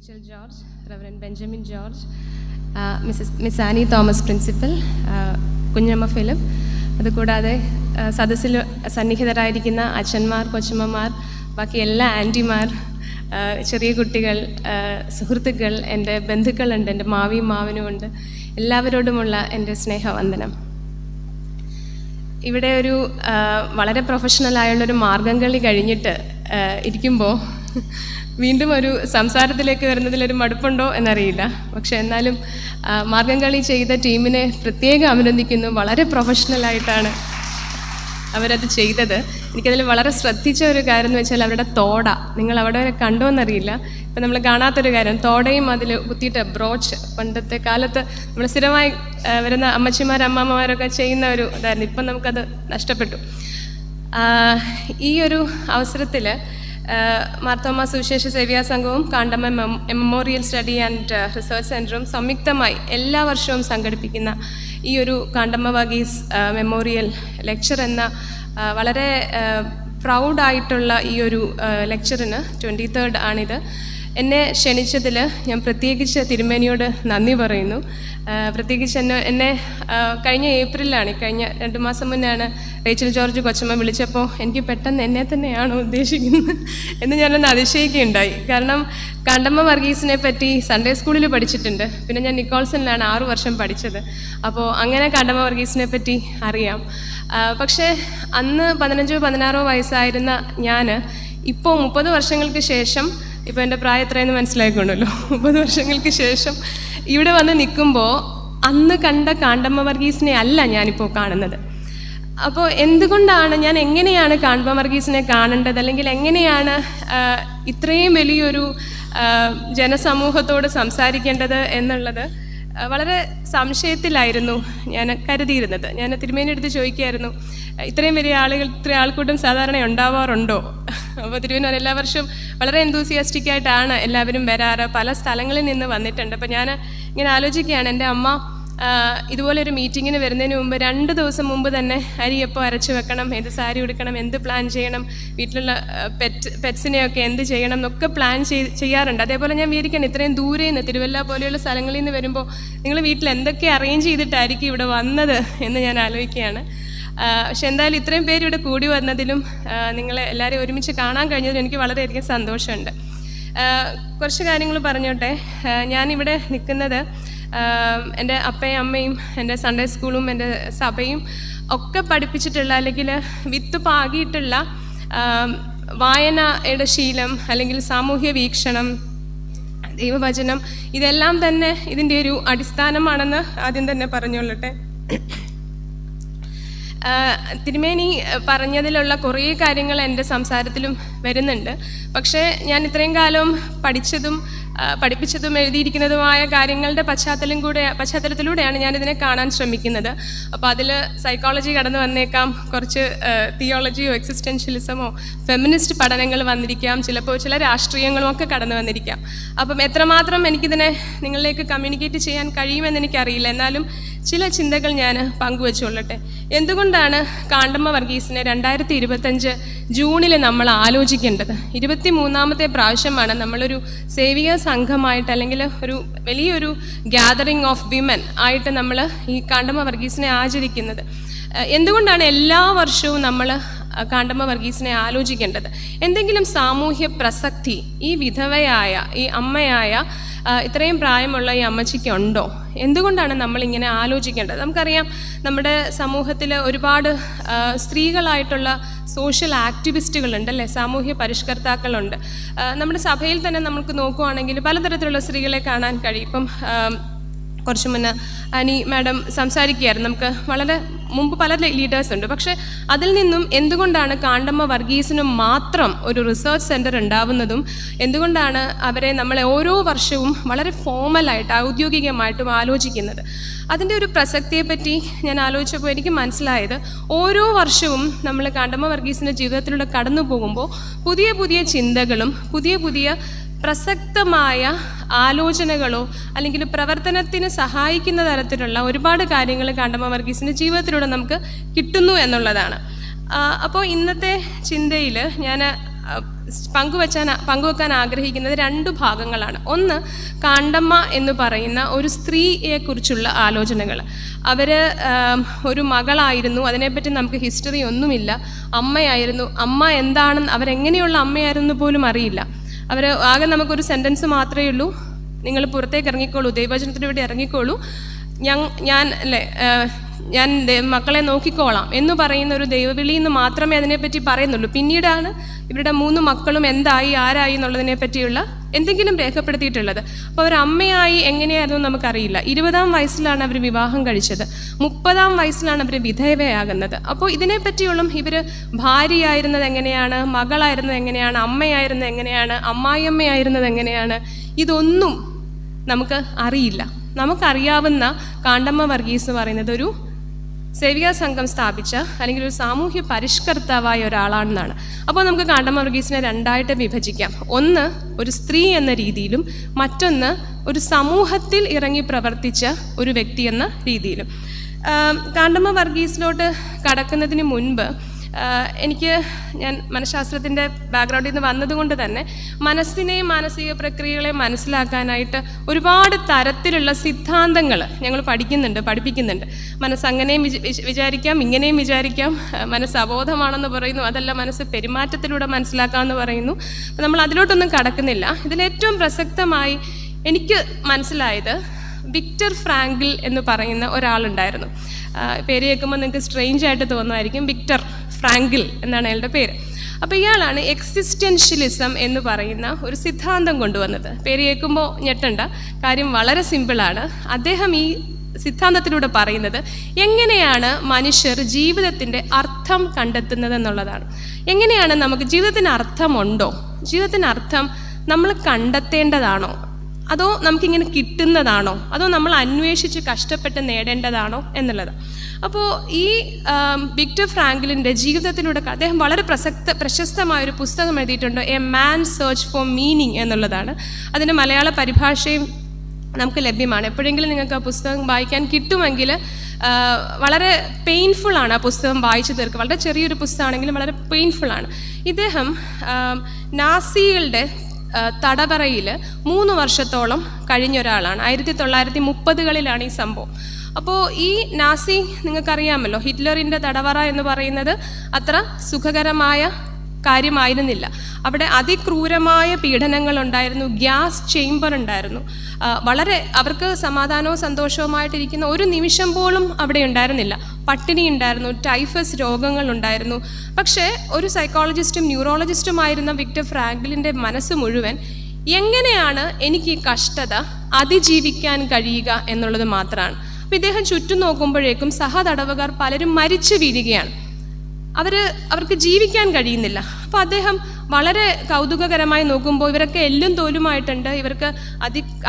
Rachel George, Reverend Benjamin George, Miss Annie Thomas Principal, കുഞ്ഞമ്മ Philip, അതുകൂടാതെ സദസ്സിൽ സന്നിഹിതരായിരിക്കുന്ന അച്ഛന്മാർ, കൊച്ചമ്മമാർ, ബാക്കി എല്ലാ ആൻറ്റിമാർ, ചെറിയ കുട്ടികൾ, സുഹൃത്തുക്കൾ, എൻ്റെ ബന്ധുക്കളുണ്ട്, എൻ്റെ മാവിയും മാവനും ഉണ്ട്. എല്ലാവരോടുമുള്ള എൻ്റെ സ്നേഹവന്ദനം. ഇവിടെ ഒരു വളരെ പ്രൊഫഷണലായുള്ളൊരു മാർഗം കളി കഴിഞ്ഞിട്ട് ഇരിക്കുമ്പോൾ വീണ്ടും ഒരു സംസാരത്തിലേക്ക് വരുന്നതിലൊരു മടുപ്പുണ്ടോ എന്നറിയില്ല. പക്ഷെ എന്നാലും മാർഗം കളി ചെയ്ത ടീമിനെ പ്രത്യേകം അഭിനന്ദിക്കുന്നു. വളരെ പ്രൊഫഷണലായിട്ടാണ് അവരത് ചെയ്തത്. എനിക്കതിൽ വളരെ ശ്രദ്ധിച്ച ഒരു കാര്യം എന്ന് വെച്ചാൽ അവരുടെ തോട, നിങ്ങൾ അവിടെ വരെ കണ്ടോ എന്നറിയില്ല. ഇപ്പം നമ്മൾ കാണാത്തൊരു കാര്യം, തോടയും അതിൽ കുത്തിയിട്ട് ബ്രോച്ച്, പണ്ടത്തെ കാലത്ത് നമ്മൾ സ്ഥിരമായി വരുന്ന അമ്മച്ചിമാർ, അമ്മമ്മമാരൊക്കെ ചെയ്യുന്ന ഒരു ഇതായിരുന്നു. ഇപ്പം നമുക്കത് നഷ്ടപ്പെട്ടു. ഈ ഒരു അവസരത്തിൽ മാർത്തോമാ സുവിശേഷ സേവ്യാ സംഘവും കാണ്ടമ്മ മെമ്മോറിയൽ സ്റ്റഡി ആൻഡ് റിസർച്ച് സെൻറ്ററും സംയുക്തമായി എല്ലാ വർഷവും സംഘടിപ്പിക്കുന്ന ഈ ഒരു കാണ്ടമ്മ വർഗീസ് മെമ്മോറിയൽ ലെക്ചർ എന്ന വളരെ പ്രൗഡായിട്ടുള്ള ഈ ഒരു ലെക്ചറിന് 23rd ആണിത്. എന്നെ ക്ഷണിച്ചതിൽ ഞാൻ പ്രത്യേകിച്ച് തിരുമേനിയോട് നന്ദി പറയുന്നു. പ്രത്യേകിച്ച് എന്നെ കഴിഞ്ഞ ഏപ്രിലാണ്, കഴിഞ്ഞ 2 മാസം മുന്നെയാണ് റേച്ചൽ ജോർജ് കൊച്ചമ്മ വിളിച്ചപ്പോൾ എനിക്ക് പെട്ടെന്ന് എന്നെ തന്നെയാണോ ഉദ്ദേശിക്കുന്നത് എന്ന് ഞാനൊന്ന് അതിശയിക്കുകയുണ്ടായി. കാരണം കാണ്ടമ്മ വർഗീസിനെ പറ്റി സൺഡേ സ്കൂളിൽ പഠിച്ചിട്ടുണ്ട്. പിന്നെ ഞാൻ നിക്കോൾസണിലാണ് 6 വർഷം പഠിച്ചത്. അപ്പോൾ അങ്ങനെ കാണ്ടമ്മ വർഗീസിനെ പറ്റി അറിയാം. പക്ഷേ അന്ന് 15-16 വയസ്സായിരുന്ന ഞാൻ ഇപ്പോൾ 30 വർഷങ്ങൾക്ക് ശേഷം, ഇപ്പോൾ എൻ്റെ പ്രായം എത്രയെന്ന് മനസ്സിലായിക്കൊണ്ടല്ലോ, 30 വർഷങ്ങൾക്ക് ശേഷം ഇവിടെ വന്ന് നിൽക്കുമ്പോൾ അന്ന് കണ്ട കാണ്ടമ്മ വർഗീസിനെ അല്ല ഞാനിപ്പോൾ കാണുന്നത്. അപ്പോൾ എന്തുകൊണ്ടാണ്, ഞാൻ എങ്ങനെയാണ് കാണ്ടമ്മ വർഗീസിനെ കാണേണ്ടത്, അല്ലെങ്കിൽ എങ്ങനെയാണ് ഇത്രയും വലിയൊരു ജനസമൂഹത്തോട് സംസാരിക്കേണ്ടത് എന്നുള്ളത് വളരെ സംശയത്തിലായിരുന്നു ഞാൻ കരുതിയിരുന്നത്. ഞാൻ തിരുമേനി എടുത്ത് ചോദിക്കുകയായിരുന്നു, ഇത്രയും വലിയ ആളുകൾ, ഇത്രയും ആൾക്കൂട്ടം സാധാരണ ഉണ്ടാവാറുണ്ടോ? അപ്പോൾ തിരുമേനി എല്ലാ വർഷവും വളരെ എന്തൂസിയാസ്റ്റിക്കായിട്ടാണ് എല്ലാവരും വരാറ്, പല സ്ഥലങ്ങളിൽ നിന്ന് വന്നിട്ടുണ്ട്. അപ്പോൾ ഞാൻ ഇങ്ങനെ ആലോചിക്കുകയാണ്, എൻ്റെ അമ്മ ഇതുപോലെ ഒരു മീറ്റിങ്ങിന് വരുന്നതിന് മുമ്പ് 2 ദിവസം മുമ്പ് തന്നെ അരി എപ്പോൾ അരച്ച് വെക്കണം, ഏത് സാരി ഉടുക്കണം, എന്ത് പ്ലാൻ ചെയ്യണം, വീട്ടിലുള്ള പെറ്റ്സിനെയൊക്കെ എന്ത് ചെയ്യണം എന്നൊക്കെ പ്ലാൻ ചെയ്യാറുണ്ട്. അതേപോലെ ഞാൻ വിചാരിക്കണം, ഇത്രയും ദൂരെ നിന്ന്, തിരുവല്ല പോലെയുള്ള സ്ഥലങ്ങളിൽ നിന്ന് വരുമ്പോൾ നിങ്ങൾ വീട്ടിൽ എന്തൊക്കെ അറേഞ്ച് ചെയ്തിട്ടായിരിക്കും ഇവിടെ വന്നത് എന്ന് ഞാൻ ആലോചിക്കുകയാണ്. പക്ഷെ എന്തായാലും ഇത്രയും പേര് ഇവിടെ കൂടി വന്നതിലും നിങ്ങളെ എല്ലാവരെയും ഒരുമിച്ച് കാണാൻ കഴിഞ്ഞതിലും എനിക്ക് വളരെയധികം സന്തോഷമുണ്ട്. കുറച്ച് കാര്യങ്ങൾ പറഞ്ഞോട്ടെ. ഞാനിവിടെ നിൽക്കുന്നത് എൻ്റെ അപ്പയും അമ്മയും എൻ്റെ സൺഡേ സ്കൂളും എൻ്റെ സഭയും ഒക്കെ പഠിപ്പിച്ചിട്ടുള്ള, അല്ലെങ്കിൽ വിത്ത് പാകിയിട്ടുള്ള വായനയുടെ ശീലം, അല്ലെങ്കിൽ സാമൂഹ്യ വീക്ഷണം, ദൈവവചനം, ഇതെല്ലാം തന്നെ ഇതിൻ്റെ ഒരു അടിസ്ഥാനമാണെന്ന് ആദ്യം തന്നെ പറഞ്ഞുകൊള്ളട്ടെ. തിരുമേനി പറഞ്ഞതിലുള്ള കുറേ കാര്യങ്ങൾ എൻ്റെ സംസാരത്തിലും വരുന്നുണ്ട്. പക്ഷേ ഞാൻ ഇത്രയും കാലം പഠിപ്പിച്ചതും എഴുതിയിരിക്കുന്നതുമായ കാര്യങ്ങളുടെ പശ്ചാത്തലത്തിലൂടെയാണ് ഞാനിതിനെ കാണാൻ ശ്രമിക്കുന്നത്. അപ്പോൾ അതിൽ സൈക്കോളജി കടന്നു വന്നേക്കാം, കുറച്ച് തിയോളജിയോ എക്സിസ്റ്റൻഷ്യലിസമോ ഫെമിനിസ്റ്റ് പഠനങ്ങൾ വന്നിരിക്കാം, ചിലപ്പോൾ ചില രാഷ്ട്രീയങ്ങളും ഒക്കെ കടന്നു വന്നിരിക്കാം. അപ്പം എത്രമാത്രം എനിക്കിതിനെ നിങ്ങളിലേക്ക് കമ്മ്യൂണിക്കേറ്റ് ചെയ്യാൻ കഴിയുമെന്ന് എനിക്കറിയില്ല. എന്നാലും ചില ചിന്തകൾ ഞാൻ പങ്കുവെച്ചുകൊള്ളട്ടെ. എന്തുകൊണ്ടാണ് കാണ്ടമ്മ വർഗീസിനെ 2025 ജൂണിൽ നമ്മൾ ആലോചിക്കേണ്ടത്? 23ാമത്തെ പ്രാവശ്യമാണ് നമ്മളൊരു സേവിയ സംഘമായിട്ട്, അല്ലെങ്കിൽ ഒരു വലിയൊരു ഗ്യാതറിംഗ് ഓഫ് വിമൻ ആയിട്ട് നമ്മൾ ഈ കാണ്ടമ്മ വർഗീസിനെ ആചരിക്കുന്നത്. എന്തുകൊണ്ടാണ് എല്ലാ വർഷവും നമ്മൾ കാണ്ടമ്മ വർഗീസിനെ ആലോചിക്കേണ്ടത്? എന്തെങ്കിലും സാമൂഹ്യ പ്രസക്തി ഈ വിധവയായ, ഈ അമ്മയായ, ഇത്രയും പ്രായമുള്ള ഈ അമ്മച്ചിക്ക് ഉണ്ടോ? എന്തുകൊണ്ടാണ് നമ്മളിങ്ങനെ ആലോചിക്കേണ്ടത്? നമുക്കറിയാം, നമ്മുടെ സമൂഹത്തിൽ ഒരുപാട് സ്ത്രീകളായിട്ടുള്ള സോഷ്യൽ ആക്ടിവിസ്റ്റുകളുണ്ട്, അല്ലേ? സാമൂഹ്യ പരിഷ്കർത്താക്കളുണ്ട്. നമ്മുടെ സഭയിൽ തന്നെ നമുക്ക് നോക്കുകയാണെങ്കിൽ പലതരത്തിലുള്ള സ്ത്രീകളെ കാണാൻ കഴിയും. ഇപ്പം കുറച്ച് മുന്നേ ആനി മാഡം സംസാരിക്കുകയായിരുന്നു. നമുക്ക് വളരെ മുമ്പ് പല ലീഡേഴ്സ് ഉണ്ട്. പക്ഷേ അതിൽ നിന്നും എന്തുകൊണ്ടാണ് കാണ്ടമ്മ വർഗീസിനും മാത്രം ഒരു റിസർച്ച് സെൻറ്റർ ഉണ്ടാവുന്നതും, എന്തുകൊണ്ടാണ് അവരെ നമ്മളെ ഓരോ വർഷവും വളരെ ഫോമലായിട്ട്, ഔദ്യോഗികമായിട്ടും ആലോചിക്കുന്നത്? അതിൻ്റെ ഒരു പ്രസക്തിയെപ്പറ്റി ഞാൻ ആലോചിച്ചപ്പോൾ എനിക്ക് മനസ്സിലായത്, ഓരോ വർഷവും നമ്മൾ കാണ്ടമ്മ വർഗീസിൻ്റെ ജീവിതത്തിലൂടെ കടന്നു പോകുമ്പോൾ പുതിയ പുതിയ ചിന്തകളും പുതിയ പുതിയ പ്രസക്തമായ ആലോചനകളോ അല്ലെങ്കിൽ പ്രവർത്തനത്തിന് സഹായിക്കുന്ന തരത്തിലുള്ള ഒരുപാട് കാര്യങ്ങൾ കാണ്ടമ്മ വർഗീസിൻ്റെ ജീവിതത്തിലൂടെ നമുക്ക് കിട്ടുന്നു എന്നുള്ളതാണ്. അപ്പോൾ ഇന്നത്തെ ചിന്തയിൽ ഞാൻ പങ്കുവെക്കാൻ ആഗ്രഹിക്കുന്നത് 2 ഭാഗങ്ങളാണ്. ഒന്ന്, കാണ്ടമ്മ എന്ന് പറയുന്ന ഒരു സ്ത്രീയെക്കുറിച്ചുള്ള ആലോചനകൾ. അവർ ഒരു മകളായിരുന്നു, അതിനെപ്പറ്റി നമുക്ക് ഹിസ്റ്ററി ഒന്നുമില്ല. അമ്മയായിരുന്നു, അമ്മ എന്താണെന്ന് അവരെങ്ങനെയുള്ള അമ്മയായിരുന്നു പോലും അറിയില്ല. അവർ ആകെ നമുക്കൊരു സെൻറ്റൻസ് മാത്രമേ ഉള്ളൂ, നിങ്ങൾ പുറത്തേക്ക് ഇറങ്ങിക്കോളൂ, ദൈവവചനത്തിന് വേണ്ടി ഇറങ്ങിക്കോളൂ, ഞാൻ മക്കളെ നോക്കിക്കോളാം എന്ന് പറയുന്ന ഒരു ദൈവവിളി എന്ന് മാത്രമേ അതിനെപ്പറ്റി പറയുന്നുള്ളൂ. പിന്നീടാണ് ഇവരുടെ 3 മക്കളും എന്തായി ആരായി എന്നുള്ളതിനെ പറ്റിയുള്ള എന്തെങ്കിലും രേഖപ്പെടുത്തിയിട്ടുള്ളത്. അപ്പോൾ അവർ അമ്മയായി എങ്ങനെയായിരുന്നു നമുക്കറിയില്ല. 20-ാം വയസ്സിലാണ് അവർ വിവാഹം കഴിച്ചത്, 30-ാം വയസ്സിലാണ് അവർ വിധവയാകുന്നത്. അപ്പോൾ ഇതിനെപ്പറ്റിയുള്ള ഇവർ ഭാര്യയായിരുന്നത് എങ്ങനെയാണ്, മകളായിരുന്നത് എങ്ങനെയാണ്, അമ്മയായിരുന്നത് എങ്ങനെയാണ്, അമ്മായിയമ്മയായിരുന്നത് എങ്ങനെയാണ്, ഇതൊന്നും നമുക്ക് അറിയില്ല. നമുക്കറിയാവുന്ന കാണ്ടമ്മ വർഗീസ് പറയുന്നത് ഒരു സേവിക സംഘം സ്ഥാപിച്ച അല്ലെങ്കിൽ ഒരു സാമൂഹ്യ പരിഷ്കർത്താവായ ഒരാളാണെന്നാണ്. അപ്പോൾ നമുക്ക് കാണ്ടമ്മ വർഗീസിനെ 2ആയിട്ട് വിഭജിക്കാം. ഒന്ന്, ഒരു സ്ത്രീ എന്ന രീതിയിലും, മറ്റൊന്ന് ഒരു സമൂഹത്തിൽ ഇറങ്ങി പ്രവർത്തിച്ച ഒരു വ്യക്തി എന്ന രീതിയിലും. കാണ്ടമ്മ വർഗീസിലോട്ട് കടക്കുന്നതിന് മുൻപ് ഞാൻ മനഃശാസ്ത്രത്തിൻ്റെ ബാക്ക്ഗ്രൗണ്ടിൽ നിന്ന് വന്നതുകൊണ്ട് തന്നെ മനസ്സിനെയും മാനസിക പ്രക്രിയകളെയും മനസ്സിലാക്കാനായിട്ട് ഒരുപാട് തരത്തിലുള്ള സിദ്ധാന്തങ്ങൾ ഞങ്ങൾ പഠിപ്പിക്കുന്നുണ്ട്. മനസ്സ് അങ്ങനെയും വിചാരിക്കാം, ഇങ്ങനെയും വിചാരിക്കാം, മനസ്സ് അബോധമാണെന്ന് പറയുന്നു, അതല്ല മനസ്സ് പെരുമാറ്റത്തിലൂടെ മനസ്സിലാക്കാമെന്ന് പറയുന്നു. നമ്മൾ അതിലോട്ടൊന്നും കടക്കുന്നില്ല. ഇതിലേറ്റവും പ്രസക്തമായി എനിക്ക് മനസ്സിലായത് വിക്ടർ ഫ്രാങ്കിൾ എന്ന് പറയുന്ന ഒരാളുണ്ടായിരുന്നു. പേര് കേൾക്കുമ്പോൾ നിങ്ങൾക്ക് സ്ട്രേഞ്ച് ആയിട്ട് തോന്നുമായിരിക്കും. വിക്ടർ ഫ്രാങ്കിൾ എന്നാണ് അയാളുടെ പേര്. അപ്പോൾ ഇയാളാണ് എക്സിസ്റ്റൻഷ്യലിസം എന്ന് പറയുന്ന ഒരു സിദ്ധാന്തം കൊണ്ടുവന്നത്. പേര് കേൾക്കുമ്പോൾ ഞെട്ടണ്ട, കാര്യം വളരെ സിമ്പിളാണ്. അദ്ദേഹം ഈ സിദ്ധാന്തത്തിലൂടെ പറയുന്നത് എങ്ങനെയാണ് മനുഷ്യർ ജീവിതത്തിൻ്റെ അർത്ഥം കണ്ടെത്തുന്നത് എന്നുള്ളതാണ്. എങ്ങനെയാണ് നമുക്ക് ജീവിതത്തിന് അർത്ഥമുണ്ടോ, ജീവിതത്തിന് അർത്ഥം നമ്മൾ കണ്ടെത്തേണ്ടതാണോ, അതോ നമുക്കിങ്ങനെ കിട്ടുന്നതാണോ, അതോ നമ്മൾ അന്വേഷിച്ച് കഷ്ടപ്പെട്ട് നേടേണ്ടതാണോ എന്നുള്ളത്. അപ്പോൾ ഈ വിക്ടർ ഫ്രാങ്കിളിൻ്റെ ജീവിതത്തിലൂടെ അദ്ദേഹം വളരെ പ്രശസ്തമായൊരു പുസ്തകം എഴുതിയിട്ടുണ്ട്, a man search for meaning എന്നുള്ളതാണ്. അതിൻ്റെ മലയാള പരിഭാഷയും നമുക്ക് ലഭ്യമാണ്. എപ്പോഴെങ്കിലും നിങ്ങൾക്ക് ആ പുസ്തകം വായിക്കാൻ കിട്ടുമെങ്കിൽ വളരെ പെയിൻഫുള്ളാണ് ആ പുസ്തകം വായിച്ചു തീർക്കുക. വളരെ ചെറിയൊരു പുസ്തകമാണെങ്കിലും വളരെ പെയിൻഫുള്ളാണ്. ഇദ്ദേഹം നാസികളുടെ തടവറയിൽ 3 വർഷത്തോളം കഴിഞ്ഞ ഒരാളാണ്. 1930കളിലാണ് ഈ സംഭവം. അപ്പോൾ ഈ നാസി നിങ്ങൾക്കറിയാമല്ലോ, ഹിറ്റ്ലറിൻ്റെ തടവറ എന്ന് പറയുന്നത് അത്ര സുഖകരമായ കാര്യമായിരുന്നില്ല. അവിടെ അതിക്രൂരമായ പീഡനങ്ങളുണ്ടായിരുന്നു, ഗ്യാസ് ചേംബർ ഉണ്ടായിരുന്നു. വളരെ അവർക്ക് സമാധാനവും സന്തോഷവുമായിട്ടിരിക്കുന്ന ഒരു നിമിഷം പോലും അവിടെ ഉണ്ടായിരുന്നില്ല. പട്ടിണി ഉണ്ടായിരുന്നു, ടൈഫസ് രോഗങ്ങളുണ്ടായിരുന്നു. പക്ഷേ ഒരു സൈക്കോളജിസ്റ്റും ന്യൂറോളജിസ്റ്റുമായിരുന്ന വിക്ടർ ഫ്രാങ്കിളിൻ്റെ മനസ്സ് മുഴുവൻ എങ്ങനെയാണ് എനിക്ക് ഈ കഷ്ടത അതിജീവിക്കാൻ കഴിയുക എന്നുള്ളത് മാത്രമാണ്. അപ്പോൾ ഇദ്ദേഹം ചുറ്റും നോക്കുമ്പോഴേക്കും സഹതടവുകാർ പലരും മരിച്ചു വീഴുകയാണ്, അവർക്ക് ജീവിക്കാൻ കഴിയുന്നില്ല. അപ്പോൾ അദ്ദേഹം വളരെ കൗതുകകരമായി നോക്കുമ്പോൾ ഇവരൊക്കെ എല്ലും തോലുമായിട്ടുണ്ട്, ഇവർക്ക്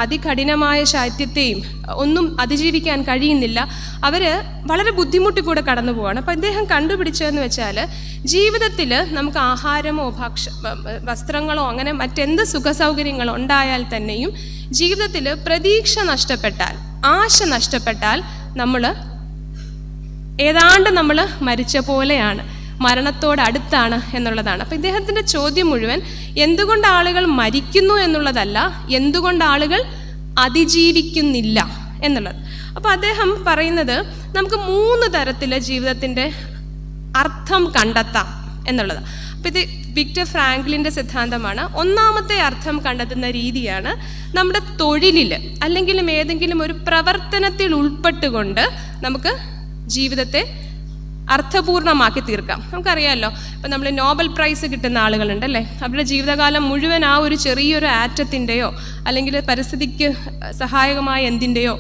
അതികഠിനമായ ശൈത്യത്തെയും ഒന്നും അതിജീവിക്കാൻ കഴിയുന്നില്ല, അവർ വളരെ ബുദ്ധിമുട്ടിക്കൂടെ കടന്നു പോവാണ്. അപ്പോൾ അദ്ദേഹം കണ്ടുപിടിച്ചതെന്ന് വെച്ചാൽ ജീവിതത്തിൽ നമുക്ക് ആഹാരമോ വസ്ത്രങ്ങളോ അങ്ങനെ മറ്റെന്ത് സുഖസൗകര്യങ്ങളോ ഉണ്ടായാൽ തന്നെയും ജീവിതത്തിൽ പ്രതീക്ഷ നഷ്ടപ്പെട്ടാൽ, ആശ നഷ്ടപ്പെട്ടാൽ ഏതാണ്ട് നമ്മൾ മരിച്ച പോലെയാണ്, മരണത്തോടടുത്താണ് എന്നുള്ളതാണ്. അപ്പോൾ ഇദ്ദേഹത്തിൻ്റെ ചോദ്യം മുഴുവൻ എന്തുകൊണ്ട് ആളുകൾ മരിക്കുന്നു എന്നുള്ളതല്ല, എന്തുകൊണ്ട് ആളുകൾ അതിജീവിക്കുന്നില്ല എന്നുള്ളത്. അപ്പോൾ അദ്ദേഹം പറയുന്നത് നമുക്ക് 3 തരത്തിൽ ജീവിതത്തിൻ്റെ അർത്ഥം കണ്ടെത്താം എന്നുള്ളത്. അപ്പോൾ ഇത് വിക്ടർ ഫ്രാങ്കിളിൻ്റെ സിദ്ധാന്തമാണ്. ഒന്നാമത്തെ അർത്ഥം കണ്ടെത്തുന്ന രീതിയാണ് നമ്മുടെ തൊഴിലിൽ അല്ലെങ്കിൽ ഏതെങ്കിലും ഒരു പ്രവർത്തനത്തിൽ ഉൾപ്പെട്ടുകൊണ്ട് നമുക്ക് ജീവിതത്തെ അർത്ഥപൂർണമാക്കി തീർക്കാം. നമുക്കറിയാമല്ലോ, ഇപ്പം നമ്മൾ നോബൽ പ്രൈസ് കിട്ടുന്ന ആളുകളുണ്ടല്ലേ, അവരുടെ ജീവിതകാലം മുഴുവൻ ആ ഒരു ചെറിയൊരു ആറ്റത്തിൻ്റെയോ അല്ലെങ്കിൽ പരിസ്ഥിതിക്ക് സഹായകമായ എന്തിൻ്റെയോ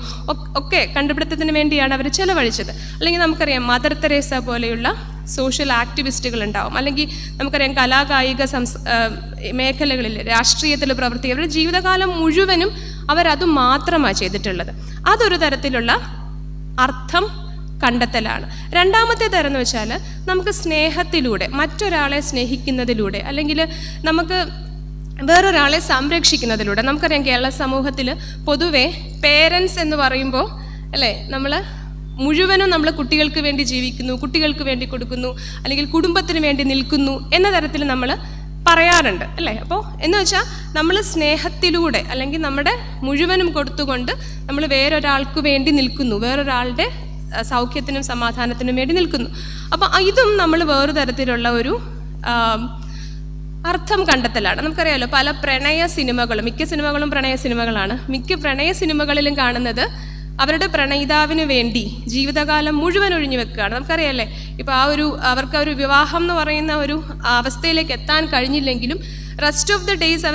ഒക്കെ കണ്ടുപിടുത്തത്തിന് വേണ്ടിയാണ് അവർ ചെലവഴിച്ചത്. അല്ലെങ്കിൽ നമുക്കറിയാം മദർ തെരേസ പോലെയുള്ള സോഷ്യൽ ആക്ടിവിസ്റ്റുകൾ ഉണ്ടാവും, അല്ലെങ്കിൽ നമുക്കറിയാം കലാകായിക മേഖലകളിൽ രാഷ്ട്രീയത്തിൽ പ്രവർത്തിക്കുക, അവരുടെ ജീവിതകാലം മുഴുവനും അവരത് മാത്രമാണ് ചെയ്തിട്ടുള്ളത്. അതൊരു തരത്തിലുള്ള അർത്ഥം കണ്ടെത്തലാണ്. രണ്ടാമത്തെ തരം എന്ന് വെച്ചാൽ നമുക്ക് സ്നേഹത്തിലൂടെ, മറ്റൊരാളെ സ്നേഹിക്കുന്നതിലൂടെ, അല്ലെങ്കിൽ നമുക്ക് വേറൊരാളെ സംരക്ഷിക്കുന്നതിലൂടെ. നമുക്കറിയാം കേരള സമൂഹത്തിൽ പൊതുവെ പേരൻസ് എന്ന് പറയുമ്പോൾ അല്ലേ, നമ്മൾ മുഴുവനും നമ്മൾ കുട്ടികൾക്ക് വേണ്ടി ജീവിക്കുന്നു, കുട്ടികൾക്ക് വേണ്ടി കൊടുക്കുന്നു, അല്ലെങ്കിൽ കുടുംബത്തിന് വേണ്ടി നിൽക്കുന്നു എന്ന തരത്തിൽ നമ്മൾ പറയാറുണ്ട് അല്ലേ. അപ്പോൾ എന്ന് വെച്ചാൽ നമ്മൾ സ്നേഹത്തിലൂടെ അല്ലെങ്കിൽ നമ്മുടെ മുഴുവനും കൊടുത്തുകൊണ്ട് നമ്മൾ വേറൊരാൾക്ക് വേണ്ടി നിൽക്കുന്നു, വേറൊരാളുടെ സൗഖ്യത്തിനും സമാധാനത്തിനും വേണ്ടി നിൽക്കുന്നു. അപ്പോൾ ഇതും നമ്മൾ വേറൊരു തരത്തിലുള്ള ഒരു അർത്ഥം കണ്ടെത്തലാണ്. നമുക്കറിയാമല്ലോ, പല പ്രണയ സിനിമകളും, മിക്ക സിനിമകളും പ്രണയ സിനിമകളാണ്. മിക്ക പ്രണയ സിനിമകളിലും കാണുന്നത് അവരുടെ പ്രണയിതാവിന് വേണ്ടി ജീവിതകാലം മുഴുവൻ ഒഴിഞ്ഞു വെക്കുകയാണ്. നമുക്കറിയാമല്ലേ, ഇപ്പോൾ അവർക്ക് ഒരു വിവാഹം എന്ന് പറയുന്ന ഒരു അവസ്ഥയിലേക്ക് എത്താൻ കഴിഞ്ഞില്ലെങ്കിലും റെസ്റ്റ് ഓഫ് ദ ഡേയ്സ്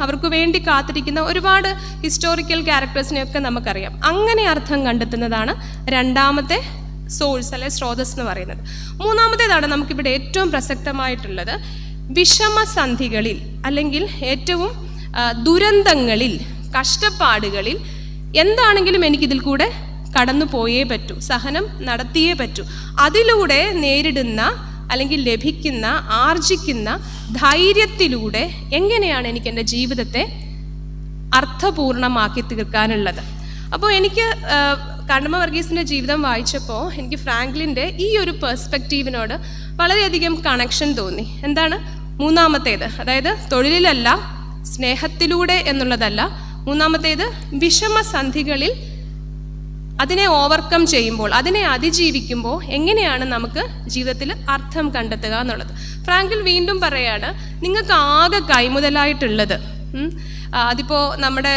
അവർക്ക് വേണ്ടി കാത്തിരിക്കുന്ന ഒരുപാട് ഹിസ്റ്റോറിക്കൽ ക്യാരക്ടേഴ്സിനെയൊക്കെ നമുക്കറിയാം. അങ്ങനെ അർത്ഥം കണ്ടെത്തുന്നതാണ് രണ്ടാമത്തെ സോഴ്സ് അല്ലെ സ്രോതസ് എന്ന് പറയുന്നത്. മൂന്നാമത്തേതാണ് നമുക്കിവിടെ ഏറ്റവും പ്രസക്തമായിട്ടുള്ളത്. വിഷമസന്ധികളിൽ അല്ലെങ്കിൽ ഏറ്റവും ദുരന്തങ്ങളിൽ, കഷ്ടപ്പാടുകളിൽ എന്താണെങ്കിലും എനിക്കിതിൽ കൂടെ കടന്നു പോയേ പറ്റൂ, സഹനം നടത്തിയേ പറ്റൂ. അതിലൂടെ നേരിടുന്ന അല്ലെങ്കിൽ ലഭിക്കുന്ന, ആർജിക്കുന്ന ധൈര്യത്തിലൂടെ എങ്ങനെയാണ് എനിക്ക് എൻ്റെ ജീവിതത്തെ അർത്ഥപൂർണമാക്കി തീർക്കാനുള്ളത്. അപ്പോൾ എനിക്ക് കണ്ണമ്മ വർഗീസിൻ്റെ ജീവിതം വായിച്ചപ്പോൾ എനിക്ക് ഫ്രാങ്ക്ലിൻ്റെ ഈ ഒരു പെർസ്പെക്റ്റീവിനോട് വളരെയധികം കണക്ഷൻ തോന്നി. എന്താണ് മൂന്നാമത്തേത്? അതായത് തൊഴിലിലല്ല, സ്നേഹത്തിലൂടെ എന്നുള്ളതല്ല. മൂന്നാമത്തേത് വിഷമസന്ധികളിൽ അതിനെ ഓവർകം ചെയ്യുമ്പോൾ, അതിനെ അതിജീവിക്കുമ്പോൾ എങ്ങനെയാണ് നമുക്ക് ജീവിതത്തിൽ അർത്ഥം കണ്ടെത്തുക എന്നുള്ളത്. ഫ്രാങ്കിൾ വീണ്ടും പറയാണ്, നിങ്ങൾക്ക് ആകെ കൈമുതലായിട്ടുള്ളത് അതിപ്പോൾ നമ്മുടെ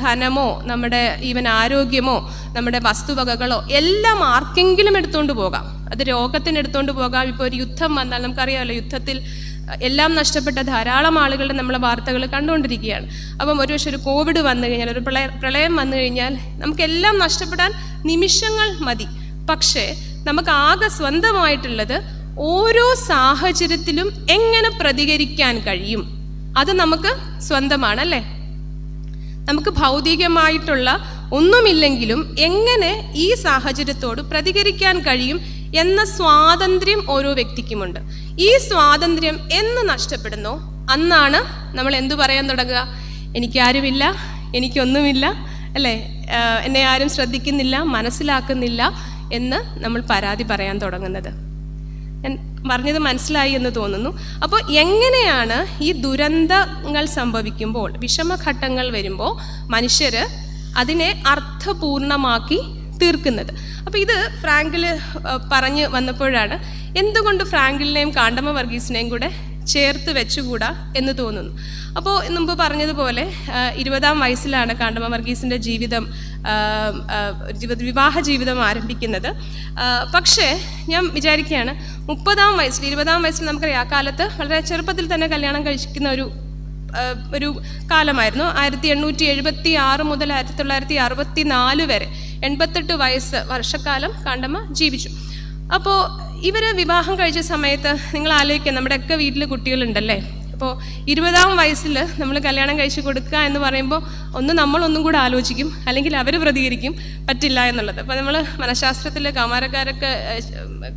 ധനമോ നമ്മുടെ ഈവൻ ആരോഗ്യമോ നമ്മുടെ വസ്തുവകകളോ എല്ലാം ആർക്കെങ്കിലും എടുത്തുകൊണ്ട് പോകാം. അത് രോഗത്തിന് എടുത്തുകൊണ്ട് പോകാം. ഇപ്പോൾ ഒരു യുദ്ധം വന്നാൽ നമുക്കറിയാമല്ലോ, യുദ്ധത്തിൽ എല്ലാം നഷ്ടപ്പെട്ട ധാരാളം ആളുകളുടെ നമ്മളെ വാർത്തകൾ കണ്ടുകൊണ്ടിരിക്കുകയാണ്. അപ്പം ഒരുപക്ഷെ ഒരു കോവിഡ് വന്നു കഴിഞ്ഞാൽ, ഒരു പ്രളയം വന്നു കഴിഞ്ഞാൽ നമുക്കെല്ലാം നഷ്ടപ്പെടാൻ നിമിഷങ്ങൾ മതി. പക്ഷേ നമുക്ക് ആകെ സ്വന്തമായിട്ടുള്ളത് ഓരോ സാഹചര്യത്തിലും എങ്ങനെ പ്രതികരിക്കാൻ കഴിയും, അത് നമുക്ക് സ്വന്തമാണല്ലേ. നമുക്ക് ഭൗതികമായിട്ടുള്ള ഒന്നുമില്ലെങ്കിലും എങ്ങനെ ഈ സാഹചര്യത്തോട് പ്രതികരിക്കാൻ കഴിയും എന്ന സ്വാതന്ത്ര്യം ഓരോ വ്യക്തിക്കുമുണ്ട്. ഈ സ്വാതന്ത്ര്യം എന്ന് നഷ്ടപ്പെടുന്നോ അന്നാണ് നമ്മൾ എന്തു പറയാൻ തുടങ്ങുക? എനിക്കാരുമില്ല, എനിക്കൊന്നുമില്ല അല്ലേ, എന്നെ ആരും ശ്രദ്ധിക്കുന്നില്ല, മനസ്സിലാക്കുന്നില്ല എന്ന് നമ്മൾ പരാതി പറയാൻ തുടങ്ങുന്നത്. ഞാൻ പറഞ്ഞത് മനസ്സിലായി എന്ന് തോന്നുന്നു. അപ്പോൾ എങ്ങനെയാണ് ഈ ദുരന്തങ്ങൾ സംഭവിക്കുമ്പോൾ, വിഷമഘട്ടങ്ങൾ വരുമ്പോൾ മനുഷ്യർ അതിനെ അർത്ഥപൂർണമാക്കി തീർക്കുന്നത്? അപ്പോൾ ഇത് ഫ്രാങ്കിൾ പറഞ്ഞു വന്നപ്പോഴാണ് എന്തുകൊണ്ട് ഫ്രാങ്കിളിനെയും കാണ്ടമ്മ വർഗീസിനെയും കൂടെ ചേർത്ത് വെച്ചുകൂടാ എന്ന് തോന്നുന്നു. അപ്പോൾ മുമ്പ് പറഞ്ഞതുപോലെ 20-ാം വയസ്സിലാണ് കാണ്ടമ്മ വർഗീസിൻ്റെ വിവാഹ ജീവിതം ആരംഭിക്കുന്നത്. പക്ഷേ ഞാൻ വിചാരിക്കുകയാണ് 30-ാം വയസ്സിൽ 20-ാം വയസ്സിൽ നമുക്കറിയാം, ആ കാലത്ത് വളരെ ചെറുപ്പത്തിൽ തന്നെ കല്യാണം കഴിക്കുന്ന ഒരു കാലമായിരുന്നു. 1876 മുതൽ 1964 വരെ 88 വർഷക്കാലം കാണ്ടമ്മ ജീവിച്ചു. അപ്പോൾ ഇവർ വിവാഹം കഴിച്ച സമയത്ത് നിങ്ങൾ ആലോചിക്കുക, നമ്മുടെയൊക്കെ വീട്ടിൽ കുട്ടികളുണ്ടല്ലേ. അപ്പോൾ 20-ാം വയസ്സിൽ നമ്മൾ കല്യാണം കഴിച്ച് കൊടുക്കുക എന്ന് പറയുമ്പോൾ നമ്മളൊന്നും കൂടെ ആലോചിക്കും, അല്ലെങ്കിൽ അവർ പ്രതികരിക്കും പറ്റില്ല എന്നുള്ളത്. അപ്പോൾ നമ്മൾ മനഃശാസ്ത്രത്തിൽ കൗമാരക്കാരൊക്കെ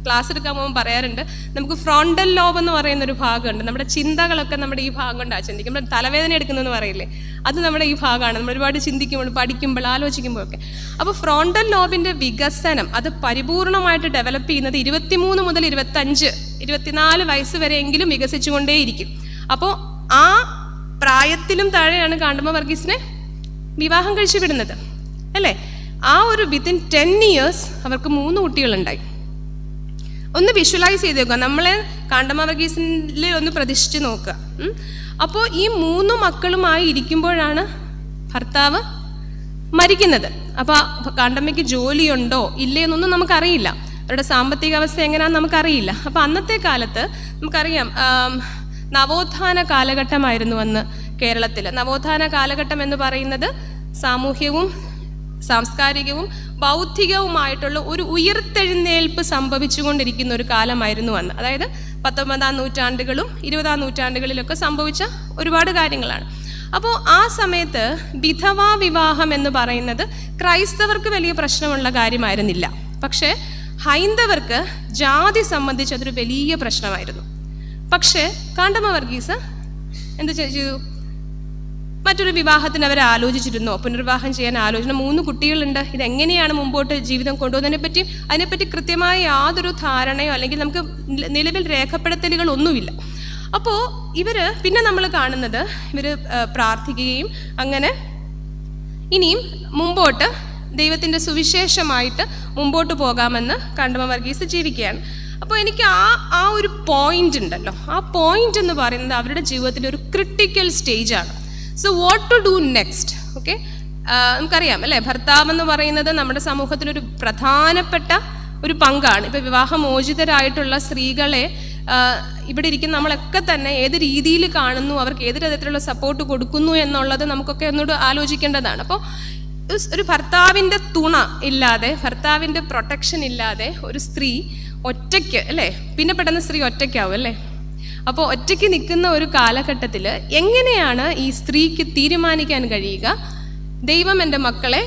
ക്ലാസ് എടുക്കാൻ പോകുമ്പോൾ പറയാറുണ്ട്, നമുക്ക് ഫ്രോണ്ടൽ ലോബ് എന്ന് പറയുന്നൊരു ഭാഗമുണ്ട്. നമ്മുടെ ചിന്തകളൊക്കെ നമ്മുടെ ഈ ഭാഗം കൊണ്ടാണ് ചിന്തിക്കും. നമ്മൾ തലവേദന എടുക്കുന്നതെന്ന് പറയില്ലേ, അത് നമ്മുടെ ഈ ഭാഗമാണ്. നമ്മൾ ഒരുപാട് ചിന്തിക്കുമ്പോൾ, പഠിക്കുമ്പോൾ, ആലോചിക്കുമ്പോഴൊക്കെ. അപ്പോൾ ഫ്രോണ്ടൽ ലോബിൻ്റെ വികസനം അത് പരിപൂർണമായിട്ട് ഡെവലപ്പ് ചെയ്യുന്നത് 23 മുതൽ 25, 24 വയസ്സ് വരെയെങ്കിലും വികസിച്ചുകൊണ്ടേയിരിക്കും. അപ്പോൾ ആ പ്രായത്തിലും താഴെയാണ് കാണ്ടമ്മ വർഗീസിനെ വിവാഹം കഴിച്ചു വിടുന്നത് അല്ലേ. ആ ഒരു വിത്തിൻ 10 years അവർക്ക് 3 കുട്ടികളുണ്ടായി. ഒന്ന് വിഷ്വലൈസ് ചെയ്ത് നോക്കുക, നമ്മളെ കാണ്ടമ്മ വർഗീസിൽ ഒന്ന് പ്രതിഷ്ഠിച്ച് നോക്കുക. അപ്പോൾ ഈ 3 മക്കളുമായി ഇരിക്കുമ്പോഴാണ് ഭർത്താവ് മരിക്കുന്നത്. അപ്പോൾ കാണ്ടമ്മയ്ക്ക് ജോലിയുണ്ടോ ഇല്ലേ എന്നൊന്നും നമുക്കറിയില്ല, അവരുടെ സാമ്പത്തിക അവസ്ഥ എങ്ങനെയാണെന്ന് നമുക്കറിയില്ല. അപ്പോൾ അന്നത്തെ കാലത്ത് നമുക്കറിയാം, നവോത്ഥാന കാലഘട്ടമായിരുന്നു അന്ന് കേരളത്തിൽ. നവോത്ഥാന കാലഘട്ടം എന്ന് പറയുന്നത് സാമൂഹ്യവും സാംസ്കാരികവും ബൗദ്ധികവുമായിട്ടുള്ള ഒരു ഉയർത്തെഴുന്നേൽപ്പ് സംഭവിച്ചുകൊണ്ടിരിക്കുന്ന ഒരു കാലമായിരുന്നു അന്ന്. അതായത് 19-ാം നൂറ്റാണ്ടുകളും 20-ാം നൂറ്റാണ്ടുകളിലൊക്കെ സംഭവിച്ച ഒരുപാട് കാര്യങ്ങളാണ്. അപ്പോൾ ആ സമയത്ത് വിധവാ വിവാഹം എന്ന് പറയുന്നത് ക്രൈസ്തവർക്ക് വലിയ പ്രശ്നമുള്ള കാര്യമായിരുന്നില്ല. പക്ഷേ ഹൈന്ദവർക്ക് ജാതി സംബന്ധിച്ച് അതൊരു വലിയ പ്രശ്നമായിരുന്നു. പക്ഷേ കാണ്ടമ്മ വർഗീസ് എന്ത് ചെയ്തു? മറ്റൊരു വിവാഹത്തിന് അവർ ആലോചിച്ചിരുന്നോ? പുനർവിവാഹം ചെയ്യാൻ ആലോചന. 3 കുട്ടികളുണ്ട്. ഇതെങ്ങനെയാണ് മുമ്പോട്ട് ജീവിതം അതിനെപ്പറ്റി കൃത്യമായ യാതൊരു ധാരണയോ അല്ലെങ്കിൽ നമുക്ക് നിലവിൽ രേഖപ്പെടുത്തലുകൾ ഒന്നുമില്ല. അപ്പോൾ പിന്നെ നമ്മൾ കാണുന്നത് ഇവർ പ്രാർത്ഥിക്കുകയും അങ്ങനെ ഇനിയും മുമ്പോട്ട് ദൈവത്തിൻ്റെ സുവിശേഷമായിട്ട് മുമ്പോട്ട് പോകാമെന്ന് കാണ്ടമ്മ വർഗീസ് ജീവിക്കുകയാണ്. അപ്പോൾ എനിക്ക് ആ ഒരു പോയിന്റ് ഉണ്ടല്ലോ, ആ പോയിന്റ് എന്ന് പറയുന്നത് അവരുടെ ജീവിതത്തിലെ ഒരു ക്രിട്ടിക്കൽ സ്റ്റേജാണ്. So what to do next? Okay, നമുക്കറിയാം അല്ലേ, ഭർത്താവ് എന്ന് പറയുന്നത് നമ്മുടെ സമൂഹത്തിലൊരു പ്രധാനപ്പെട്ട ഒരു പങ്കാണ്. ഇപ്പോൾ വിവാഹമോചിതരായിട്ടുള്ള സ്ത്രീകളെ ഇവിടെ ഇരിക്കുന്ന നമ്മളൊക്കെ തന്നെ ഏത് രീതിയിൽ കാണുന്നു, അവർക്ക് ഏത് തരത്തിലുള്ള സപ്പോർട്ട് കൊടുക്കുന്നു എന്നുള്ളത് നമുക്കൊക്കെ ഒന്നുകൂടെ ആലോചിക്കേണ്ടതാണ്. അപ്പോൾ ഒരു ഭർത്താവിൻ്റെ തുണ ഇല്ലാതെ, ഭർത്താവിൻ്റെ പ്രൊട്ടക്ഷൻ ഇല്ലാതെ ഒരു സ്ത്രീ ഒറ്റയ്ക്ക് അല്ലേ, പിന്നെ പെട്ടെന്ന് സ്ത്രീ ഒറ്റയ്ക്കാവും അല്ലേ. അപ്പോൾ ഒറ്റയ്ക്ക് നിൽക്കുന്ന ഒരു കാലഘട്ടത്തിൽ എങ്ങനെയാണ് ഈ സ്ത്രീക്ക് തീരുമാനിക്കാൻ കഴിയുക, ദൈവം എൻ്റെ മക്കളെ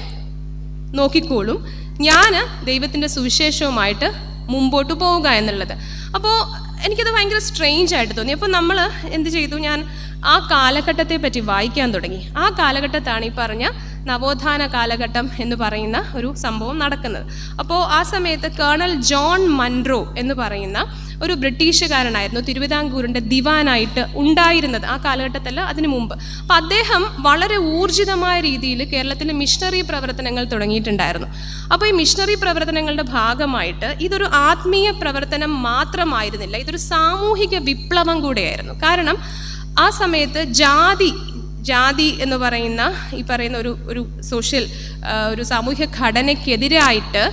നോക്കിക്കോളും, ഞാൻ ദൈവത്തിൻ്റെ സുവിശേഷവുമായിട്ട് മുമ്പോട്ട് പോവുക എന്നുള്ളത്. അപ്പോൾ എനിക്കത് ഭയങ്കര സ്ട്രെയിഞ്ച് ആയിട്ട് തോന്നി. അപ്പോൾ നമ്മൾ എന്ത് ചെയ്തു, ഞാൻ ആ കാലഘട്ടത്തെ പറ്റി വായിക്കാൻ തുടങ്ങി. ആ കാലഘട്ടത്താണ് ഈ പറഞ്ഞ നവോത്ഥാന കാലഘട്ടം എന്ന് പറയുന്ന ഒരു സംഭവം നടക്കുന്നത്. അപ്പോൾ ആ സമയത്ത് കേണൽ ജോൺ മൺറോ എന്ന് പറയുന്ന ഒരു ബ്രിട്ടീഷുകാരനായിരുന്നു തിരുവിതാംകൂറിൻ്റെ ദിവാനായിട്ട് ഉണ്ടായിരുന്നത് ആ കാലഘട്ടത്തിൽ, അതിനു മുമ്പ്. അപ്പം അദ്ദേഹം വളരെ ഊർജിതമായ രീതിയിൽ കേരളത്തിലെ മിഷണറി പ്രവർത്തനങ്ങൾ തുടങ്ങിയിട്ടുണ്ടായിരുന്നു. അപ്പോൾ ഈ മിഷണറി പ്രവർത്തനങ്ങളുടെ ഭാഗമായിട്ട് ഇതൊരു ആത്മീയ പ്രവർത്തനം മാത്രമായിരുന്നില്ല, ഇതൊരു സാമൂഹിക വിപ്ലവം കൂടെയായിരുന്നു. കാരണം ആ സമയത്ത് ജാതി എന്ന് പറയുന്ന ഈ പറയുന്ന ഒരു സോഷ്യൽ ഒരു സാമൂഹ്യ ഘടനയ്ക്കെതിരായിട്ട്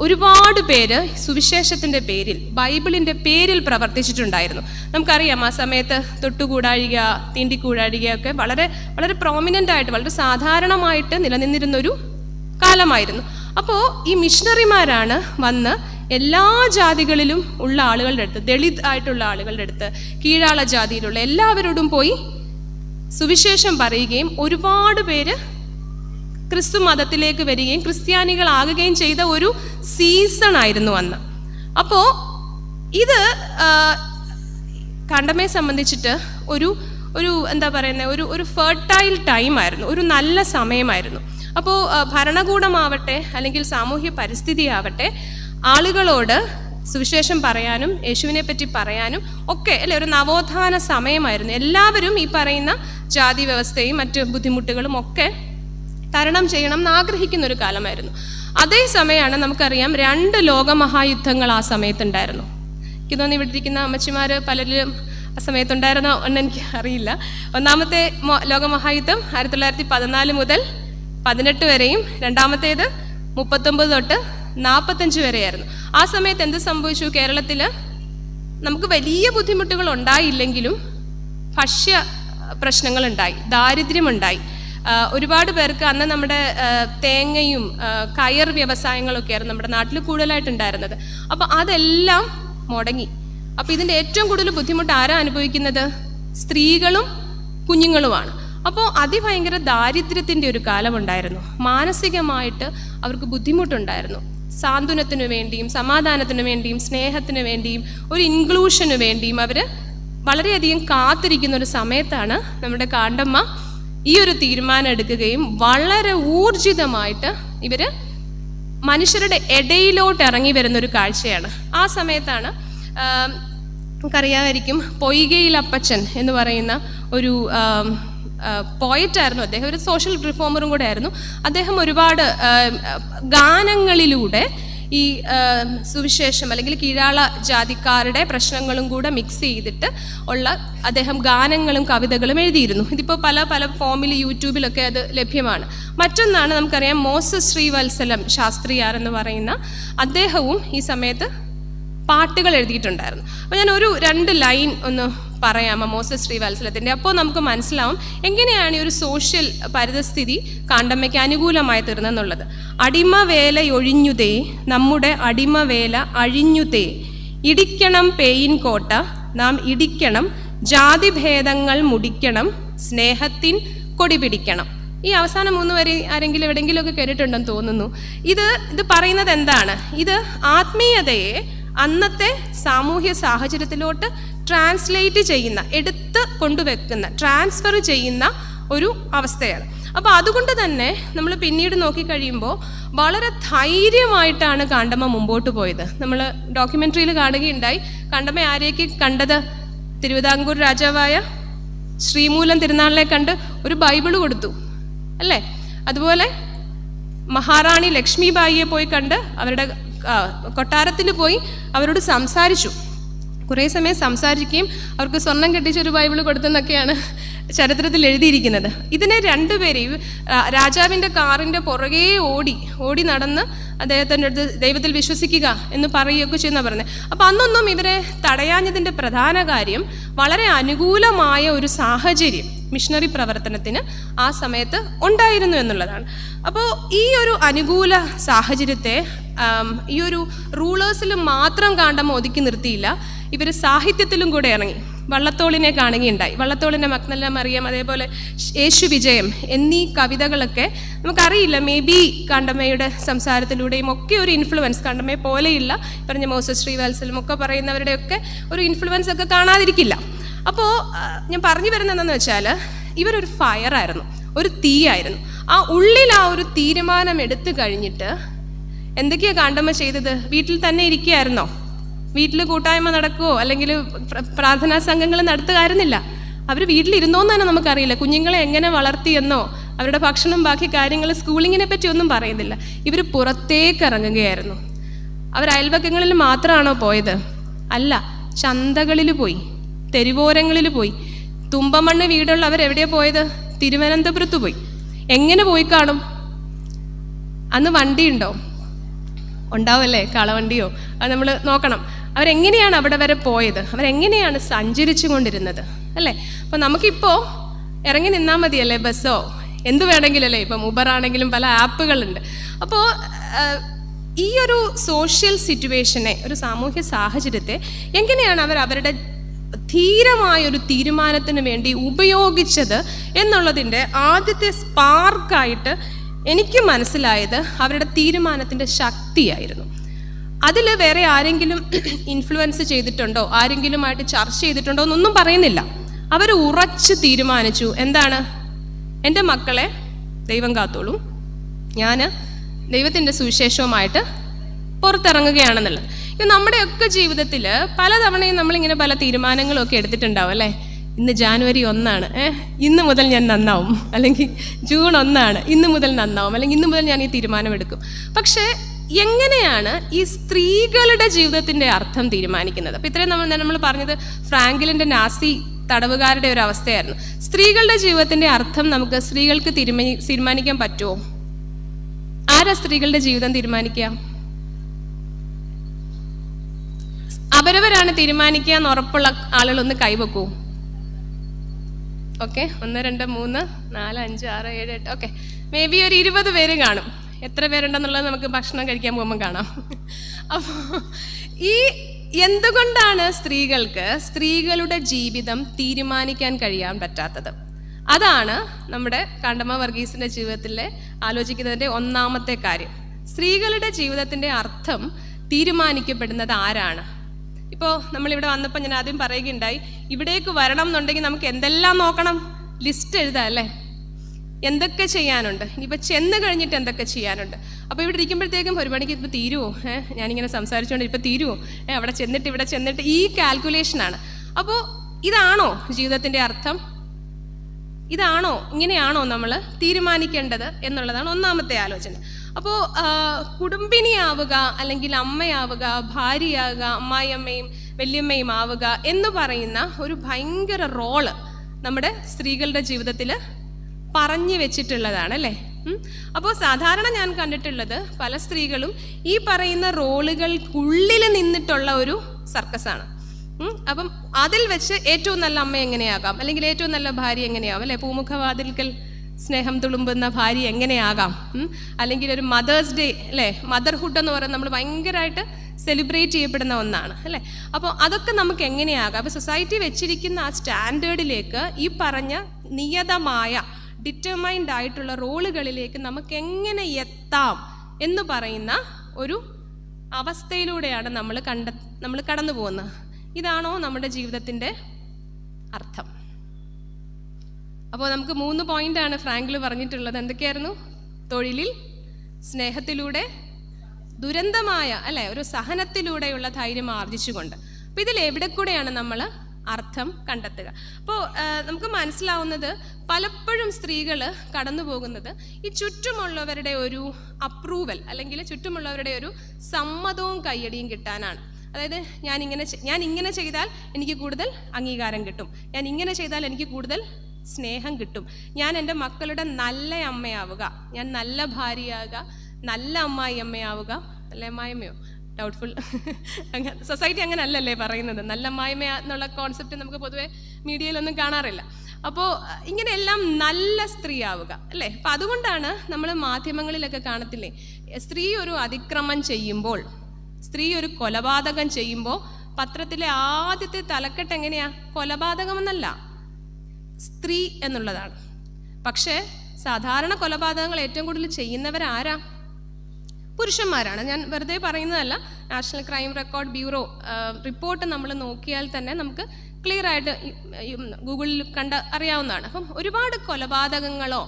ഒരുപാട് പേര് സുവിശേഷത്തിൻ്റെ പേരിൽ, ബൈബിളിൻ്റെ പേരിൽ പ്രവർത്തിച്ചിട്ടുണ്ടായിരുന്നു. നമുക്കറിയാം ആ സമയത്ത് തൊട്ടുകൂടാഴിക, തീണ്ടിക്കൂടാഴികയൊക്കെ വളരെ വളരെ പ്രോമിനൻ്റ് ആയിട്ട്, വളരെ സാധാരണമായിട്ട് നിലനിന്നിരുന്നൊരു കാലമായിരുന്നു. അപ്പോൾ ഈ മിഷണറിമാരാണ് വന്ന് എല്ലാ ജാതികളിലും ഉള്ള ആളുകളുടെ അടുത്ത്, ദളിത് ആയിട്ടുള്ള ആളുകളുടെ അടുത്ത്, കീഴാള ജാതിയിലുള്ള എല്ലാവരോടും പോയി സുവിശേഷം പറയുകയും ഒരുപാട് പേര് ക്രിസ്തു മതത്തിലേക്ക് വരികയും ക്രിസ്ത്യാനികളാകുകയും ചെയ്ത ഒരു സീസൺ ആയിരുന്നു അന്ന്. അപ്പോൾ ഇത് കാണ്ടമ്മയെ സംബന്ധിച്ചിട്ട് ഒരു എന്താ പറയുന്നത്, ഒരു ഫെർട്ടൈൽ ടൈമായിരുന്നു, ഒരു നല്ല സമയമായിരുന്നു. അപ്പോൾ ഭരണകൂടമാവട്ടെ അല്ലെങ്കിൽ സാമൂഹ്യ പരിസ്ഥിതിയാവട്ടെ ആളുകളോട് സുവിശേഷം പറയാനും യേശുവിനെ പറ്റി പറയാനും ഒക്കെ അല്ലെ ഒരു നവോത്ഥാന സമയമായിരുന്നു. എല്ലാവരും ഈ പറയുന്ന ജാതി വ്യവസ്ഥയും മറ്റ് ബുദ്ധിമുട്ടുകളും ഒക്കെ തരണം ചെയ്യണം എന്ന് ആഗ്രഹിക്കുന്ന ഒരു കാലമായിരുന്നു. അതേസമയമാണ് നമുക്കറിയാം 2 ലോകമഹായുദ്ധങ്ങൾ ആ സമയത്തുണ്ടായിരുന്നു. എനിക്ക് തോന്നുന്നു ഇവിടെ ഇരിക്കുന്ന അമ്മച്ചിമാർ പലരും ആ സമയത്തുണ്ടായിരുന്നോ എന്ന് എനിക്ക് അറിയില്ല. ഒന്നാമത്തെ ലോകമഹായുദ്ധം 1914 മുതൽ 18 വരെയും, രണ്ടാമത്തേത് 39 തൊട്ട് 45 വരെയായിരുന്നു. ആ സമയത്ത് എന്ത് സംഭവിച്ചു, കേരളത്തിൽ നമുക്ക് വലിയ ബുദ്ധിമുട്ടുകൾ ഉണ്ടായില്ലെങ്കിലും ഭക്ഷ്യ പ്രശ്നങ്ങളുണ്ടായി, ദാരിദ്ര്യമുണ്ടായി. ഒരുപാട് പേർക്ക് അന്ന് നമ്മുടെ തേങ്ങയും കയർ വ്യവസായങ്ങളൊക്കെ ആയിരുന്നു നമ്മുടെ നാട്ടിൽ കൂടുതലായിട്ടുണ്ടായിരുന്നത്. അപ്പോൾ അതെല്ലാം മുടങ്ങി. അപ്പോൾ ഇതിൻ്റെ ഏറ്റവും കൂടുതൽ ബുദ്ധിമുട്ട് ആരാ അനുഭവിക്കുന്നത്? സ്ത്രീകളും കുഞ്ഞുങ്ങളുമാണ്. അപ്പോൾ അതിഭയങ്കര ദാരിദ്ര്യത്തിൻ്റെ ഒരു കാലമുണ്ടായിരുന്നു. മാനസികമായിട്ട് അവർക്ക് ബുദ്ധിമുട്ടുണ്ടായിരുന്നു. സാന്ത്വനത്തിനു വേണ്ടിയും സമാധാനത്തിനു വേണ്ടിയും സ്നേഹത്തിനു വേണ്ടിയും ഒരു ഇൻക്ലൂഷനു വേണ്ടിയും അവർ വളരെയധികം കാത്തിരിക്കുന്ന ഒരു സമയത്താണ് നമ്മുടെ കാണ്ടമ്മ ഈ ഒരു തീരുമാനം എടുക്കുകയും വളരെ ഊർജിതമായിട്ട് ഇവർ മനുഷ്യരുടെ ഇടയിലോട്ട് ഇറങ്ങി വരുന്നൊരു കാഴ്ചയാണ്. ആ സമയത്താണ് നമുക്കറിയാമായിരിക്കും പൊയ്കയിൽ അപ്പച്ചൻ എന്ന് പറയുന്ന ഒരു പോയറ്റായിരുന്നു അദ്ദേഹം, ഒരു സോഷ്യൽ റിഫോമറും കൂടെ ആയിരുന്നു. അദ്ദേഹം ഒരുപാട് ഗാനങ്ങളിലൂടെ ഈ സുവിശേഷം അല്ലെങ്കിൽ കീഴാള ജാതിക്കാരുടെ പ്രശ്നങ്ങളും കൂടെ മിക്സ് ചെയ്തിട്ട് ഉള്ള അദ്ദേഹം ഗാനങ്ങളും കവിതകളും എഴുതിയിരുന്നു. ഇതിപ്പോൾ പല ഫോമിൽ യൂട്യൂബിലൊക്കെ അത് ലഭ്യമാണ്. മറ്റൊന്നാണ് നമുക്കറിയാം മോസസ് ശ്രീവത്സലം ശാസ്ത്രിയാർ എന്ന് പറയുന്ന അദ്ദേഹവും ഈ സമയത്ത് പാട്ടുകൾ എഴുതിയിട്ടുണ്ടായിരുന്നു. അപ്പോൾ ഞാൻ 2 ലൈൻ ഒന്ന് പറയാം മോസസ് ശ്രീവത്സലത്തിൻ്റെ. അപ്പോൾ നമുക്ക് മനസ്സിലാവും എങ്ങനെയാണ് ഈ ഒരു സോഷ്യൽ പരിതസ്ഥിതി കാണ്ടമ്മയ്ക്ക് അനുകൂലമായി തീർന്നെന്നുള്ളത്. അടിമവേലയൊഴിഞ്ഞുതേ നമ്മുടെ അടിമവേല അഴിഞ്ഞുതേ, ഇടിക്കണം പേയിൻ കോട്ട നാം ഇടിക്കണം, ജാതിഭേദങ്ങൾ മുടിക്കണം, സ്നേഹത്തിൻ കൊടി പിടിക്കണം. ഈ അവസാനം 3 വരി ആരെങ്കിലും എവിടെയെങ്കിലുമൊക്കെ കേട്ടിട്ടുണ്ടെന്ന് തോന്നുന്നു. ഇത് പറയുന്നത് എന്താണ്? ഇത് ആത്മീയതയെ അന്നത്തെ സാമൂഹ്യ സാഹചര്യത്തിലോട്ട് ട്രാൻസ്ലേറ്റ് ചെയ്യുന്ന, എടുത്ത് കൊണ്ടുവെക്കുന്ന, ട്രാൻസ്ഫർ ചെയ്യുന്ന ഒരു അവസ്ഥയാണ്. അപ്പോൾ അതുകൊണ്ട് തന്നെ നമ്മൾ പിന്നീട് നോക്കിക്കഴിയുമ്പോൾ വളരെ ധൈര്യമായിട്ടാണ് കാണ്ടമ്മ മുമ്പോട്ട് പോയത്. നമ്മൾ ഡോക്യുമെൻ്ററിയിൽ കാണുകയുണ്ടായി. കാണ്ടമ്മ ആരെയൊക്കെ കണ്ടത്? തിരുവിതാംകൂർ രാജാവായ ശ്രീമൂലം തിരുനാളിനെ കണ്ട് ഒരു ബൈബിള് കൊടുത്തു അല്ലേ. അതുപോലെ മഹാറാണി ലക്ഷ്മിബായിയെ പോയി കണ്ട് അവരുടെ കൊട്ടാരത്തിൽ പോയി അവരോട് സംസാരിച്ചു. കുറേ സമയം സംസാരിക്കുകയും അവർക്ക് സ്വർണം കെട്ടിച്ചൊരു ബൈബിള് കൊടുത്തെന്നൊക്കെയാണ് ചരിത്രത്തിൽ എഴുതിയിരിക്കുന്നത്. ഇതിനെ രണ്ടുപേരെയും രാജാവിൻ്റെ കാറിൻ്റെ പുറകെ ഓടി നടന്ന് അദ്ദേഹത്തിൻ്റെ അടുത്ത് ദൈവത്തിൽ വിശ്വസിക്കുക എന്ന് പറയുകയൊക്കെ ചെയ്യുന്ന പറഞ്ഞത്. അപ്പോൾ അന്നൊന്നും ഇവരെ തടയാഞ്ഞതിൻ്റെ പ്രധാന കാര്യം വളരെ അനുകൂലമായ ഒരു സാഹചര്യം മിഷണറി പ്രവർത്തനത്തിന് ആ സമയത്ത് ഉണ്ടായിരുന്നു എന്നുള്ളതാണ്. അപ്പോൾ ഈ ഒരു അനുകൂല സാഹചര്യത്തെ ഈ ഒരു റൂളേഴ്സിൽ മാത്രം കാണ്ടമ്മ ഒതുക്കി നിർത്തിയില്ല. ഇവർ സാഹിത്യത്തിലും കൂടെ ഇറങ്ങി. വള്ളത്തോളിനെ കാണുകയുണ്ടായി. വള്ളത്തോളിൻ്റെ മഗ്നല്ല മറിയം, അതേപോലെ യേശു വിജയം എന്നീ കവിതകളൊക്കെ നമുക്കറിയില്ല, മേ ബി കാണ്ടമ്മയുടെ സംസാരത്തിലൂടെയും ഒക്കെ ഒരു ഇൻഫ്ലുവൻസ്, കാണ്ടമ്മയെ പോലെയില്ല പറഞ്ഞ മോസസ് ശ്രീവത്സലും ഒക്കെ പറയുന്നവരുടെയൊക്കെ ഒരു ഇൻഫ്ലുവൻസ് ഒക്കെ കാണാതിരിക്കില്ല. അപ്പോൾ ഞാൻ പറഞ്ഞു വരുന്നതെന്ന് വെച്ചാൽ ഇവരൊരു ഫയറായിരുന്നു, ഒരു തീയായിരുന്നു. ആ ഉള്ളിൽ ആ ഒരു തീരുമാനം എടുത്തു കഴിഞ്ഞിട്ട് എന്തൊക്കെയാണ് കാണ്ടമ്മ ചെയ്തത്? വീട്ടിൽ തന്നെ ഇരിക്കുകയായിരുന്നോ? വീട്ടിൽ കൂട്ടായ്മ നടക്കുമോ അല്ലെങ്കിൽ പ്രാർത്ഥനാ സംഘങ്ങൾ നടത്തുകയായിരുന്നില്ല. അവർ വീട്ടിലിരുന്നോന്ന് തന്നെ നമുക്കറിയില്ല. കുഞ്ഞുങ്ങളെ എങ്ങനെ വളർത്തിയെന്നോ അവരുടെ ഭക്ഷണം ബാക്കി കാര്യങ്ങൾ സ്കൂളിങ്ങിനെ പറ്റി ഒന്നും പറയുന്നില്ല. ഇവർ പുറത്തേക്ക് ഇറങ്ങുകയായിരുന്നു. അവർ അയൽപക്കങ്ങളിൽ മാത്രമാണോ പോയത്? അല്ല, ചന്തകളിൽ പോയി, തെരുവോരങ്ങളിൽ പോയി. തുമ്പമണ്ണ് വീടുള്ള അവരെവിടെയാണ് പോയത്? തിരുവനന്തപുരത്ത് പോയി. എങ്ങനെ പോയി കാണും? അന്ന് വണ്ടിയുണ്ടോ? ഉണ്ടാവല്ലേ, കളവണ്ടിയോ? അത് നമ്മൾ നോക്കണം. അവരെങ്ങനെയാണ് അവിടെ വരെ പോയത്? അവരെങ്ങനെയാണ് സഞ്ചരിച്ചു കൊണ്ടിരുന്നത് അല്ലേ? അപ്പോൾ നമുക്കിപ്പോൾ ഇറങ്ങി നിന്നാൽ മതിയല്ലേ, ബസ്സോ എന്ത് വേണമെങ്കിലല്ലേ. ഇപ്പം ഉബറാണെങ്കിലും പല ആപ്പുകളുണ്ട്. അപ്പോൾ ഈ ഒരു സോഷ്യൽ സിറ്റുവേഷനെ, ഒരു സാമൂഹ്യ സാഹചര്യത്തെ എങ്ങനെയാണ് അവരുടെ ധീരമായൊരു തീരുമാനത്തിന് വേണ്ടി ഉപയോഗിച്ചത് എന്നുള്ളതിൻ്റെ ആദ്യത്തെ സ്പാർക്കായിട്ട് എനിക്ക് മനസ്സിലായത് അവരുടെ തീരുമാനത്തിൻ്റെ ശക്തിയായിരുന്നു. അതിൽ വേറെ ആരെങ്കിലും ഇൻഫ്ലുവൻസ് ചെയ്തിട്ടുണ്ടോ, ആരെങ്കിലുമായിട്ട് ചർച്ച ചെയ്തിട്ടുണ്ടോ എന്നൊന്നും പറയുന്നില്ല. അവർ ഉറച്ച് തീരുമാനിച്ചു. എന്താണ്? എൻ്റെ മക്കളെ ദൈവം കാത്തോളും, ഞാൻ ദൈവത്തിൻ്റെ സുവിശേഷവുമായിട്ട് പുറത്തിറങ്ങുകയാണെന്നുള്ളത്. നമ്മുടെയൊക്കെ ജീവിതത്തിൽ പലതവണയും നമ്മളിങ്ങനെ പല തീരുമാനങ്ങളൊക്കെ എടുത്തിട്ടുണ്ടാവും അല്ലേ. ഇന്ന് ജാനുവരി 1 ഇന്ന് മുതൽ ഞാൻ നന്നാവും, അല്ലെങ്കിൽ ജൂൺ 1 ഇന്ന് മുതൽ നന്നാവും, അല്ലെങ്കിൽ ഇന്ന് മുതൽ ഞാൻ ഈ തീരുമാനമെടുക്കും. പക്ഷേ എങ്ങനെയാണ് ഈ സ്ത്രീകളുടെ ജീവിതത്തിൻ്റെ അർത്ഥം തീരുമാനിക്കുന്നത്? അപ്പോൾ ഇത്രയും നമ്മൾ പറഞ്ഞത് ഫ്രാങ്കിലിൻ്റെ നാസി തടവുകാരുടെ ഒരു അവസ്ഥയായിരുന്നു. സ്ത്രീകളുടെ ജീവിതത്തിൻ്റെ അർത്ഥം നമുക്ക് സ്ത്രീകൾക്ക് തീരുമാനിക്കാൻ പറ്റുമോ? ആരാ സ്ത്രീകളുടെ ജീവിതം തീരുമാനിക്കുക? അവരവരാണ് തീരുമാനിക്കുക എന്ന് ഉറപ്പുള്ള ആളുകളൊന്ന് കൈവെക്കൂ. ഓക്കെ, 1 2 3 4 5 6 7 8 ഓക്കെ, മേ ബി ഒരു 20 പേര് കാണും. എത്ര പേരുണ്ടെന്നുള്ളത് നമുക്ക് ഭക്ഷണം കഴിക്കാൻ പോകുമ്പോൾ കാണാം. അപ്പോൾ ഈ എന്തുകൊണ്ടാണ് സ്ത്രീകൾക്ക് സ്ത്രീകളുടെ ജീവിതം തീരുമാനിക്കാൻ കഴിയാൻ പറ്റാത്തത്? അതാണ് നമ്മുടെ കാണ്ടമ്മ വർഗീസിൻ്റെ ജീവിതത്തിൽ ആലോചിക്കുന്നതിൻ്റെ ഒന്നാമത്തെ കാര്യം. സ്ത്രീകളുടെ ജീവിതത്തിൻ്റെ അർത്ഥം തീരുമാനിക്കപ്പെടുന്നത് ആരാണ്? ഇപ്പോൾ നമ്മളിവിടെ വന്നപ്പോൾ ഞാൻ ആദ്യം പറയുകയുണ്ടായി, ഇവിടേക്ക് വരണം എന്നുണ്ടെങ്കിൽ നമുക്ക് എന്തെല്ലാം നോക്കണം? ലിസ്റ്റ് എഴുതാം അല്ലേ, എന്തൊക്കെ ചെയ്യാനുണ്ട്, ഇനിയിപ്പോൾ ചെന്ന് കഴിഞ്ഞിട്ട് എന്തൊക്കെ ചെയ്യാനുണ്ട്. അപ്പോൾ ഇവിടെ ഇരിക്കുമ്പോഴത്തേക്കും 1 മണിക്ക് ഇപ്പോൾ തീരുമോ, ഞാനിങ്ങനെ സംസാരിച്ചുകൊണ്ട് ഇപ്പോൾ തീരുമോ, അവിടെ ചെന്നിട്ട് ഇവിടെ ചെന്നിട്ട് ഈ കാൽക്കുലേഷനാണ്. അപ്പോൾ ഇതാണോ ജീവിതത്തിൻ്റെ അർത്ഥം? ഇതാണോ, ഇങ്ങനെയാണോ നമ്മൾ തീരുമാനിക്കേണ്ടത് എന്നുള്ളതാണ് ഒന്നാമത്തെ ആലോചന. അപ്പോൾ കുടുംബിനിയാവുക, അല്ലെങ്കിൽ അമ്മയാവുക, ഭാര്യയാവുക, അമ്മായിയമ്മയും വല്യമ്മയും ആവുക എന്ന് പറയുന്ന ഒരു ഭയങ്കര റോള് നമ്മുടെ സ്ത്രീകളുടെ ജീവിതത്തിൽ പറഞ്ഞു വെച്ചിട്ടുള്ളതാണ് അല്ലേ. അപ്പോൾ സാധാരണ ഞാൻ കണ്ടിട്ടുള്ളത് പല സ്ത്രീകളും ഈ പറയുന്ന റോളുകൾക്കുള്ളിൽ നിന്നിട്ടുള്ള ഒരു സർക്കസാണ്. അപ്പം അതിൽ വെച്ച് ഏറ്റവും നല്ല അമ്മ എങ്ങനെയാകാം, അല്ലെങ്കിൽ ഏറ്റവും നല്ല ഭാര്യ എങ്ങനെയാവും അല്ലേ, പൂമുഖവാതിൽക്കൽ സ്നേഹം തുളുമ്പുന്ന ഭാര്യ എങ്ങനെയാകാം, അല്ലെങ്കിൽ ഒരു മദേഴ്സ് ഡേ അല്ലേ, മദർഹുഡ് എന്ന് പറയുന്നത് നമ്മൾ ഭയങ്കരമായിട്ട് സെലിബ്രേറ്റ് ചെയ്യപ്പെടുന്ന ഒന്നാണ് അല്ലേ. അപ്പോൾ അതൊക്കെ നമുക്ക് എങ്ങനെയാകാം? അപ്പോൾ സൊസൈറ്റി വെച്ചിരിക്കുന്ന ആ സ്റ്റാൻഡേർഡിലേക്ക്, ഈ പറഞ്ഞ നിയതമായ ഡിറ്റർമൈൻഡ് ആയിട്ടുള്ള റോളുകളിലേക്ക് നമുക്ക് എങ്ങനെ എത്താം എന്ന് പറയുന്ന ഒരു അവസ്ഥയിലൂടെയാണ് നമ്മൾ കടന്നു പോകുന്നത്. ഇതാണോ നമ്മുടെ ജീവിതത്തിൻ്റെ അർത്ഥം? അപ്പോൾ നമുക്ക് 3 പോയിൻ്റാണ് ഫ്രാങ്കിൽ പറഞ്ഞിട്ടുള്ളത്. എന്തൊക്കെയായിരുന്നു? തൊഴിലിൽ, സ്നേഹത്തിലൂടെ, ദുരന്തമായ അല്ലേ ഒരു സഹനത്തിലൂടെയുള്ള ധൈര്യം ആർജിച്ചുകൊണ്ട്. അപ്പോൾ ഇതിൽ എവിടെ കൂടെയാണ് നമ്മൾ അർത്ഥം കണ്ടെത്തുക. അപ്പോൾ നമുക്ക് മനസ്സിലാവുന്നത് പലപ്പോഴും സ്ത്രീകൾ കടന്നു പോകുന്നത് ഈ ചുറ്റുമുള്ളവരുടെ ഒരു അപ്രൂവൽ അല്ലെങ്കിൽ ചുറ്റുമുള്ളവരുടെ ഒരു സമ്മതവും കയ്യടിയും കിട്ടാനാണ്. അതായത് ഞാൻ ഇങ്ങനെ ചെയ്താൽ എനിക്ക് കൂടുതൽ അംഗീകാരം കിട്ടും, ഞാൻ ഇങ്ങനെ ചെയ്താൽ എനിക്ക് കൂടുതൽ സ്നേഹം കിട്ടും, ഞാൻ എൻ്റെ മക്കളുടെ നല്ല അമ്മയാവുക, ഞാൻ നല്ല ഭാര്യയാവുക, നല്ല അമ്മായിയമ്മയാവുക, അല്ലെ അമ്മായിയമ്മയോ ഡൗട്ട്ഫുൾ, അങ്ങനെ സൊസൈറ്റി അങ്ങനെ അല്ലല്ലേ പറയുന്നത്. നല്ല അമ്മായിമ്മ എന്നുള്ള കോൺസെപ്റ്റ് നമുക്ക് പൊതുവെ മീഡിയയിലൊന്നും കാണാറില്ല. അപ്പോൾ ഇങ്ങനെയെല്ലാം നല്ല സ്ത്രീ ആവുക അല്ലേ. അപ്പം അതുകൊണ്ടാണ് നമ്മൾ മാധ്യമങ്ങളിലൊക്കെ കാണത്തില്ലേ, സ്ത്രീ ഒരു അതിക്രമം ചെയ്യുമ്പോൾ, സ്ത്രീ ഒരു കൊലപാതകം ചെയ്യുമ്പോൾ പത്രത്തിലെ ആദ്യത്തെ തലക്കെട്ട് എങ്ങനെയാ? കൊലപാതകമെന്നല്ല, സ്ത്രീ എന്നുള്ളതാണ്. പക്ഷേ സാധാരണ കൊലപാതകങ്ങൾ ഏറ്റവും കൂടുതൽ ചെയ്യുന്നവരാരാ? പുരുഷന്മാരാണ്. ഞാൻ വെറുതെ പറയുന്നതല്ല. National crime record bureau report നമ്മൾ നോക്കിയാൽ തന്നെ നമുക്ക് ക്ലിയർ ആയിട്ട് ഗൂഗിളിൽ അറിയാവുന്നതാണ്. അപ്പം ഒരുപാട് കൊലപാതകങ്ങളോ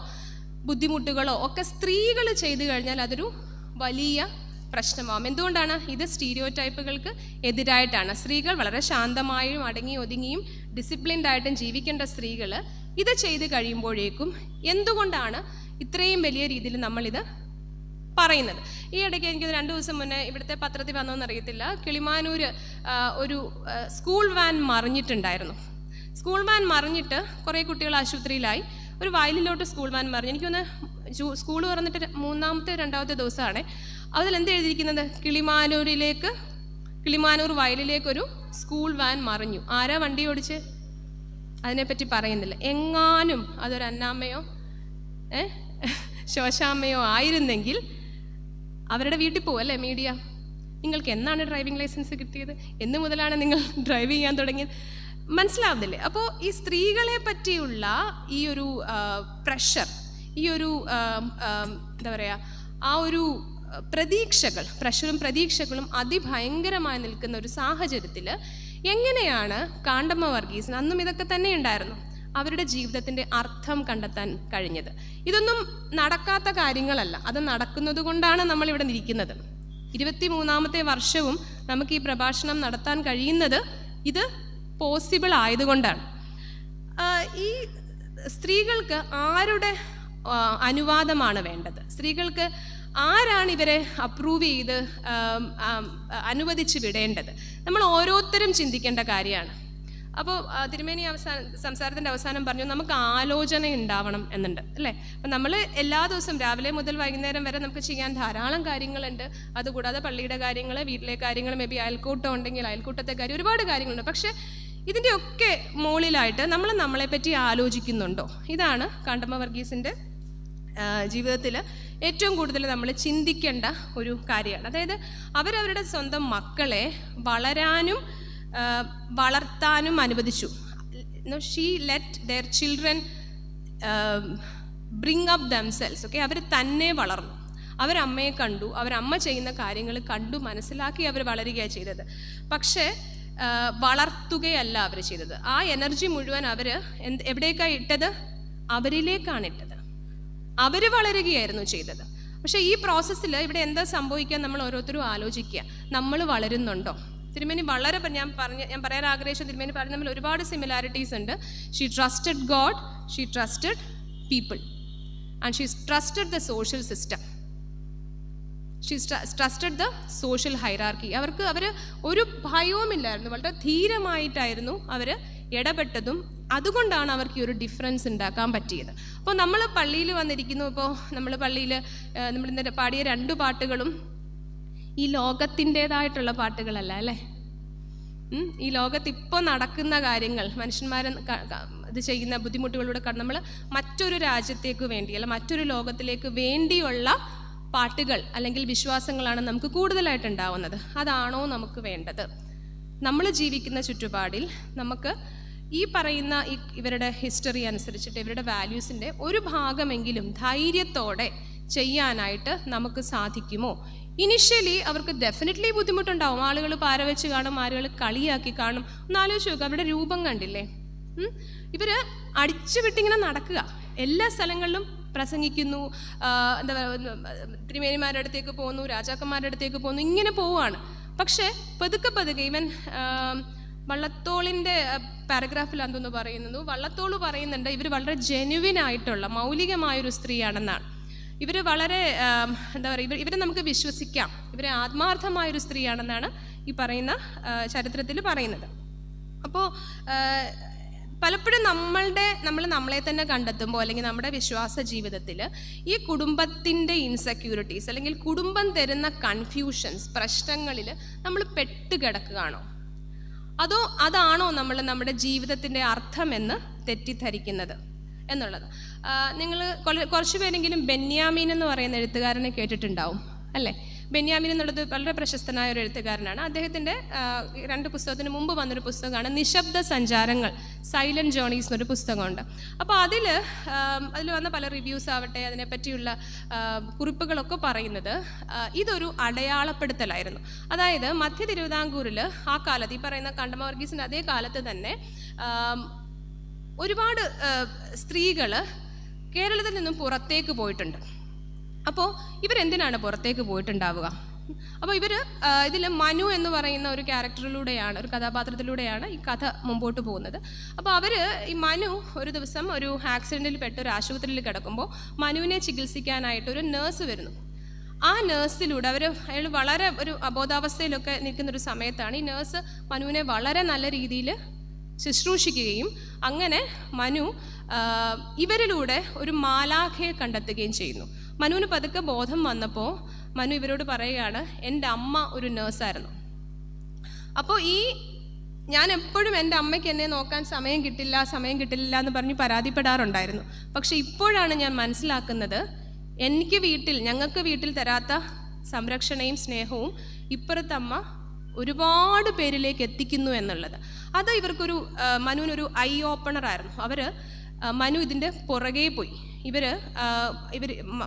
ബുദ്ധിമുട്ടുകളോ ഒക്കെ സ്ത്രീകൾ ചെയ്തു കഴിഞ്ഞാൽ അതൊരു വലിയ പ്രശ്നമാകും. എന്തുകൊണ്ടാണ്? ഇത് സ്റ്റീരിയോ ടൈപ്പുകൾക്ക് എതിരായിട്ടാണ്. സ്ത്രീകൾ വളരെ ശാന്തമായും അടങ്ങി ഒതുങ്ങിയും ഡിസിപ്ലിൻഡ് ആയിട്ടും ജീവിക്കേണ്ട സ്ത്രീകൾ ഇത് ചെയ്ത് കഴിയുമ്പോഴേക്കും എന്തുകൊണ്ടാണ് ഇത്രയും വലിയ രീതിയിൽ നമ്മളിത് പറയുന്നത്? ഈ ഇടയ്ക്ക് എനിക്ക് 2 ദിവസം മുന്നേ ഇവിടുത്തെ പത്രത്തിൽ വന്നോന്നറിയത്തില്ല, കിളിമാനൂർ ഒരു സ്കൂൾ വാൻ മറിഞ്ഞിട്ടുണ്ടായിരുന്നു. സ്കൂൾ വാൻ മറിഞ്ഞിട്ട് കുറേ കുട്ടികൾ ആശുപത്രിയിലായി. ഒരു വയലിലോട്ട് സ്കൂൾ വാൻ മറിഞ്ഞു. എനിക്കൊന്ന് സ്കൂൾ തുറന്നിട്ട് 2ാമത്തെ ദിവസമാണ്. അതിലെന്ത് എഴുതിയിരിക്കുന്നത്? കിളിമാനൂർ വയലിലേക്കൊരു സ്കൂൾ വാൻ മറിഞ്ഞു. ആരാ വണ്ടി ഓടിച്ച്? അതിനെപ്പറ്റി പറയുന്നില്ല. എങ്ങാനും അതൊരു അന്നാമ്മയോ ശോശാമ്മയോ ആയിരുന്നെങ്കിൽ അവരുടെ വീട്ടിൽ പോകും അല്ലേ മീഡിയ. നിങ്ങൾക്ക് എന്നാണ് ഡ്രൈവിംഗ് ലൈസൻസ് കിട്ടിയത്? എന്ന് മുതലാണ് നിങ്ങൾ ഡ്രൈവ് ചെയ്യാൻ തുടങ്ങിയത്? മനസ്സിലാവുന്നില്ലേ? അപ്പോൾ ഈ സ്ത്രീകളെ പറ്റിയുള്ള ഈ ഒരു പ്രഷർ, ഈ ഒരു എന്താ പറയുക, ആ ഒരു പ്രഷറും പ്രതീക്ഷകളും അതിഭയങ്കരമായി നിൽക്കുന്ന ഒരു സാഹചര്യത്തിൽ എങ്ങനെയാണ് കാണ്ടമ്മ വർഗീസിന്, അന്നും ഇതൊക്കെ തന്നെ ഉണ്ടായിരുന്നു, അവരുടെ ജീവിതത്തിൻ്റെ അർത്ഥം കണ്ടെത്താൻ കഴിഞ്ഞത്? ഇതൊന്നും നടക്കാത്ത കാര്യങ്ങളല്ല, അത് നടക്കുന്നത് കൊണ്ടാണ് നമ്മളിവിടെ ഇരിക്കുന്നത്. 23ാമത്തെ വർഷവും നമുക്ക് ഈ പ്രഭാഷണം നടത്താൻ കഴിയുന്നത് ഇത് പോസിബിൾ ആയതുകൊണ്ടാണ്. ഈ സ്ത്രീകൾക്ക് ആരുടെ അനുവാദമാണ് വേണ്ടത്? സ്ത്രീകൾക്ക് ആരാണ് ഇവരെ അപ്രൂവ് ചെയ്ത് അനുവദിച്ച് വിടേണ്ടത്? നമ്മൾ ഓരോരുത്തരും ചിന്തിക്കേണ്ട കാര്യമാണ്. അപ്പോൾ തിരുമേനി സംസാരത്തിൻ്റെ അവസാനം പറഞ്ഞു നമുക്ക് ആലോചന ഉണ്ടാവണം എന്നുണ്ട് അല്ലേ. അപ്പം നമ്മൾ എല്ലാ ദിവസവും രാവിലെ മുതൽ വൈകുന്നേരം വരെ നമുക്ക് ചെയ്യാൻ ധാരാളം കാര്യങ്ങളുണ്ട്. അതുകൂടാതെ പള്ളിയുടെ കാര്യങ്ങൾ, വീട്ടിലെ കാര്യങ്ങൾ, മേ ബി അയൽക്കൂട്ടം ഉണ്ടെങ്കിൽ അയൽക്കൂട്ടത്തെ കാര്യം, ഒരുപാട് കാര്യങ്ങളുണ്ട്. പക്ഷേ ഇതിൻ്റെയൊക്കെ മുകളിലായിട്ട് നമ്മൾ നമ്മളെപ്പറ്റി ആലോചിക്കുന്നുണ്ടോ? ഇതാണ് കാണ്ടമ്മ വർഗീസിൻ്റെ ജീവിതത്തിൽ ഏറ്റവും കൂടുതൽ നമ്മൾ ചിന്തിക്കേണ്ട ഒരു കാര്യമാണ്. അതായത് അവരവരുടെ സ്വന്തം മക്കളെ വളർത്താനും അനുവദിച്ചു. She let their children bring up themselves. Okay, അവർ തന്നെ വളർന്നു. അവരമ്മയെ കണ്ടു, അവരമ്മ ചെയ്യുന്ന കാര്യങ്ങൾ കണ്ടു മനസ്സിലാക്കി അവർ വളരുകയാണ് ചെയ്തത്. പക്ഷേ വളർത്തുകയല്ല അവർ ചെയ്തത്. ആ എനർജി മുഴുവൻ അവർ എവിടേക്കാണ് ഇട്ടത്? അവരിലേക്കാണ് ഇട്ടത്. അവർ വളരുകയായിരുന്നു ചെയ്തത്. പക്ഷേ ഈ പ്രോസസ്സിൽ ഇവിടെ എന്താ സംഭവിക്കുക? നമ്മൾ ഓരോരുത്തരും ആലോചിക്കുക, നമ്മൾ വളരുന്നുണ്ടോ? തിരുമേനി വളരെ ഞാൻ പറയാൻ ആഗ്രഹിച്ച തിരുമേനി പറഞ്ഞ തമ്മിൽ ഒരുപാട് സിമിലാരിറ്റീസ് ഉണ്ട്. She trusted God, she trusted people, and she trusted the social system, she trusted the social hierarchy. അവർ ഒരു ഭയവുമില്ലായിരുന്നു, വളരെ ധീരമായിട്ടായിരുന്നു അവർ ഇടപെട്ടതും. അതുകൊണ്ടാണ് അവർക്ക് ഈ ഒരു ഡിഫറൻസ് ഉണ്ടാക്കാൻ പറ്റിയത്. അപ്പോൾ നമ്മൾ പള്ളിയിൽ വന്നിരിക്കുന്നു. ഇപ്പോൾ നമ്മൾ പള്ളിയിൽ നമ്മളിന്ന് പാടിയ 2 പാട്ടുകളും ഈ ലോകത്തിൻ്റേതായിട്ടുള്ള പാട്ടുകളല്ല അല്ലേ. ഈ ലോകത്ത് ഇപ്പോൾ നടക്കുന്ന കാര്യങ്ങൾ, മനുഷ്യന്മാരെ ഇത് ചെയ്യുന്ന ബുദ്ധിമുട്ടുകളിലൂടെ നമ്മൾ മറ്റൊരു രാജ്യത്തേക്ക് വേണ്ടി അല്ല മറ്റൊരു ലോകത്തിലേക്ക് വേണ്ടിയുള്ള പാട്ടുകൾ അല്ലെങ്കിൽ വിശ്വാസങ്ങളാണ് നമുക്ക് കൂടുതലായിട്ടുണ്ടാവുന്നത്. അതാണോ നമുക്ക് വേണ്ടത്? നമ്മൾ ജീവിക്കുന്ന ചുറ്റുപാടിൽ നമുക്ക് ഈ പറയുന്ന ഇവരുടെ ഹിസ്റ്ററി അനുസരിച്ചിട്ട് ഇവരുടെ വാല്യൂസിൻ്റെ ഒരു ഭാഗമെങ്കിലും ധൈര്യത്തോടെ ചെയ്യാനായിട്ട് നമുക്ക് സാധിക്കുമോ? ഇനിഷ്യലി അവർക്ക് ഡെഫിനറ്റ്ലി ബുദ്ധിമുട്ടുണ്ടാവും. ആളുകൾ പാര വെച്ച് കാണും, ആളുകൾ കളിയാക്കി കാണും. ഒന്ന് ആലോചിച്ച് നോക്കുക, അവരുടെ രൂപം കണ്ടില്ലേ? ഇവർ അടിച്ചു വിട്ടിങ്ങനെ നടക്കുക, എല്ലാ സ്ഥലങ്ങളിലും പ്രസംഗിക്കുന്നു, എന്താ പറയുക, തിരുമേനിമാരുടെ അടുത്തേക്ക് പോകുന്നു, രാജാക്കന്മാരുടെ അടുത്തേക്ക് പോകുന്നു, ഇങ്ങനെ പോവുകയാണ്. പക്ഷേ പതുക്കെ ഈവൻ വള്ളത്തോളിൻ്റെ പാരഗ്രാഫിലാണെന്ന് പറയുന്നത്, വള്ളത്തോൾ പറയുന്നുണ്ട് ഇവർ വളരെ ജെനുവിൻ ആയിട്ടുള്ള മൗലികമായൊരു സ്ത്രീയാണെന്നാണ്. ഇവർ വളരെ എന്താ പറയുക, ഇവരെ നമുക്ക് വിശ്വസിക്കാം, ഇവരെ ആത്മാർത്ഥമായൊരു സ്ത്രീയാണെന്നാണ് ഈ പറയുന്ന ചരിത്രത്തിൽ പറയുന്നത്. അപ്പോൾ പലപ്പോഴും നമ്മൾ നമ്മളെ തന്നെ കണ്ടെത്തുമ്പോൾ അല്ലെങ്കിൽ നമ്മുടെ വിശ്വാസ ജീവിതത്തിൽ ഈ കുടുംബത്തിൻ്റെ ഇൻസെക്യൂരിറ്റീസ് അല്ലെങ്കിൽ കുടുംബം തരുന്ന കൺഫ്യൂഷൻസ്, പ്രശ്നങ്ങളിൽ നമ്മൾ പെട്ടുകിടക്കുകയാണോ, അതോ അതാണോ നമ്മൾ നമ്മുടെ ജീവിതത്തിൻ്റെ അർത്ഥമെന്ന് തെറ്റിദ്ധരിക്കുന്നത് എന്നുള്ളത്. നിങ്ങൾ കുറച്ച് പേരെങ്കിലും ബെന്യാമീൻ എന്ന് പറയുന്ന എഴുത്തുകാരനെ കേട്ടിട്ടുണ്ടാവും അല്ലേ? ബെന്യാമീൻ എന്നുള്ളത് വളരെ പ്രശസ്തനായ ഒരു എഴുത്തുകാരനാണ്. അദ്ദേഹത്തിൻ്റെ 2 പുസ്തകത്തിന് മുമ്പ് വന്നൊരു പുസ്തകമാണ് നിശബ്ദ സഞ്ചാരങ്ങൾ, സൈലൻറ്റ് ജേർണീസ് എന്നൊരു പുസ്തകമുണ്ട്. അപ്പോൾ അതിൽ വന്ന പല റിവ്യൂസ് ആവട്ടെ, അതിനെപ്പറ്റിയുള്ള കുറിപ്പുകളൊക്കെ പറയുന്നത് ഇതൊരു അടയാളപ്പെടുത്തലായിരുന്നു. അതായത് മധ്യ തിരുവിതാംകൂറിൽ ആ കാലത്ത്, ഈ പറയുന്ന കണ്ടമ വർഗീസിൻ്റെ അതേ കാലത്ത് തന്നെ ഒരുപാട് സ്ത്രീകൾ കേരളത്തിൽ നിന്നും പുറത്തേക്ക് പോയിട്ടുണ്ട്. അപ്പോൾ ഇവരെന്തിനാണ് പുറത്തേക്ക് പോയിട്ടുണ്ടാവുക? അപ്പോൾ ഇതിൽ മനു എന്ന് പറയുന്ന ഒരു ക്യാരക്ടറിലൂടെയാണ്, ഒരു കഥാപാത്രത്തിലൂടെയാണ് ഈ കഥ മുമ്പോട്ട് പോകുന്നത്. അപ്പോൾ ഈ മനു ഒരു ദിവസം ഒരു ആക്സിഡൻറ്റിൽ പെട്ട് ഒരു ആശുപത്രിയിൽ കിടക്കുമ്പോൾ മനുവിനെ ചികിത്സിക്കാനായിട്ട് ഒരു നേഴ്സ് വരുന്നു. ആ നേഴ്സിലൂടെ അയാൾ വളരെ ഒരു അബോധാവസ്ഥയിലൊക്കെ നിൽക്കുന്നൊരു സമയത്താണ് ഈ നേഴ്സ് മനുവിനെ വളരെ നല്ല രീതിയിൽ ശുശ്രൂഷിക്കുകയും അങ്ങനെ മനു ഇവരിലൂടെ ഒരു മാലാഖയെ കണ്ടെത്തുകയും ചെയ്യുന്നു. മനുവിന് പതുക്കെ ബോധം വന്നപ്പോൾ മനു ഇവരോട് പറയുകയാണ്, എൻ്റെ അമ്മ ഒരു നേഴ്സായിരുന്നു. അപ്പോൾ ഞാൻ എപ്പോഴും എൻ്റെ അമ്മയ്ക്ക് എന്നെ നോക്കാൻ സമയം കിട്ടില്ല എന്ന് പറഞ്ഞ് പരാതിപ്പെടാറുണ്ടായിരുന്നു. പക്ഷെ ഇപ്പോഴാണ് ഞാൻ മനസ്സിലാക്കുന്നത്, ഞങ്ങൾക്ക് വീട്ടിൽ തരാത്ത സംരക്ഷണയും സ്നേഹവും ഇപ്പുറത്തമ്മ ഒരുപാട് പേരിലേക്ക് എത്തിക്കുന്നു എന്നുള്ളത്. അത് മനുവിനൊരു ഐ ഓപ്പണറായിരുന്നു. മനു ഇതിൻ്റെ പുറകെ പോയി.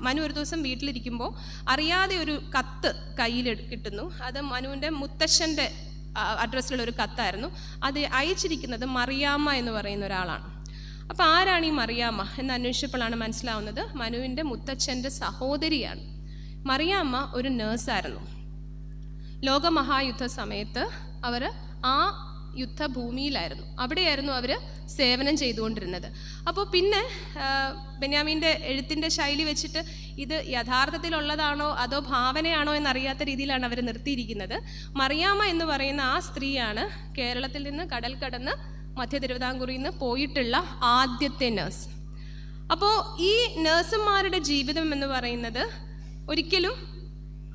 മനു ഒരു ദിവസം വീട്ടിലിരിക്കുമ്പോൾ അറിയാതെ ഒരു കത്ത് കയ്യിൽ കിട്ടുന്നു. അത് മനുവിൻ്റെ മുത്തശ്ശൻ്റെ അഡ്രസ്സിലുള്ള ഒരു കത്തായിരുന്നു. അത് അയച്ചിരിക്കുന്നത് മറിയാമ്മ എന്ന് പറയുന്ന ഒരാളാണ്. അപ്പോൾ ആരാണ് ഈ മറിയാമ്മ എന്ന് അന്വേഷിച്ചപ്പോഴാണ് മനസ്സിലാവുന്നത് മനുവിൻ്റെ മുത്തച്ഛൻ്റെ സഹോദരിയാണ്. മറിയാമ്മ ഒരു നേഴ്സായിരുന്നു. ലോകമഹായുദ്ധ സമയത്ത് അവർ ആ യുദ്ധഭൂമിയിലായിരുന്നു, അവിടെയായിരുന്നു അവർ സേവനം ചെയ്തുകൊണ്ടിരുന്നത്. അപ്പോൾ പിന്നെ ബെന്യാമീൻ്റെ എഴുത്തിൻ്റെ ശൈലി വെച്ചിട്ട് ഇത് യഥാർത്ഥത്തിലുള്ളതാണോ അതോ ഭാവനയാണോ എന്നറിയാത്ത രീതിയിലാണ് അവർ നിർത്തിയിരിക്കുന്നത്. മറിയാമ്മ എന്ന് പറയുന്ന ആ സ്ത്രീയാണ് കേരളത്തിൽ നിന്ന് കടൽ കടന്ന് മധ്യ തിരുവിതാംകൂറിൽ നിന്ന് പോയിട്ടുള്ള ആദ്യത്തെ നേഴ്സ്. അപ്പോൾ ഈ നേഴ്സുമാരുടെ ജീവിതം എന്ന് പറയുന്നത് ഒരിക്കലും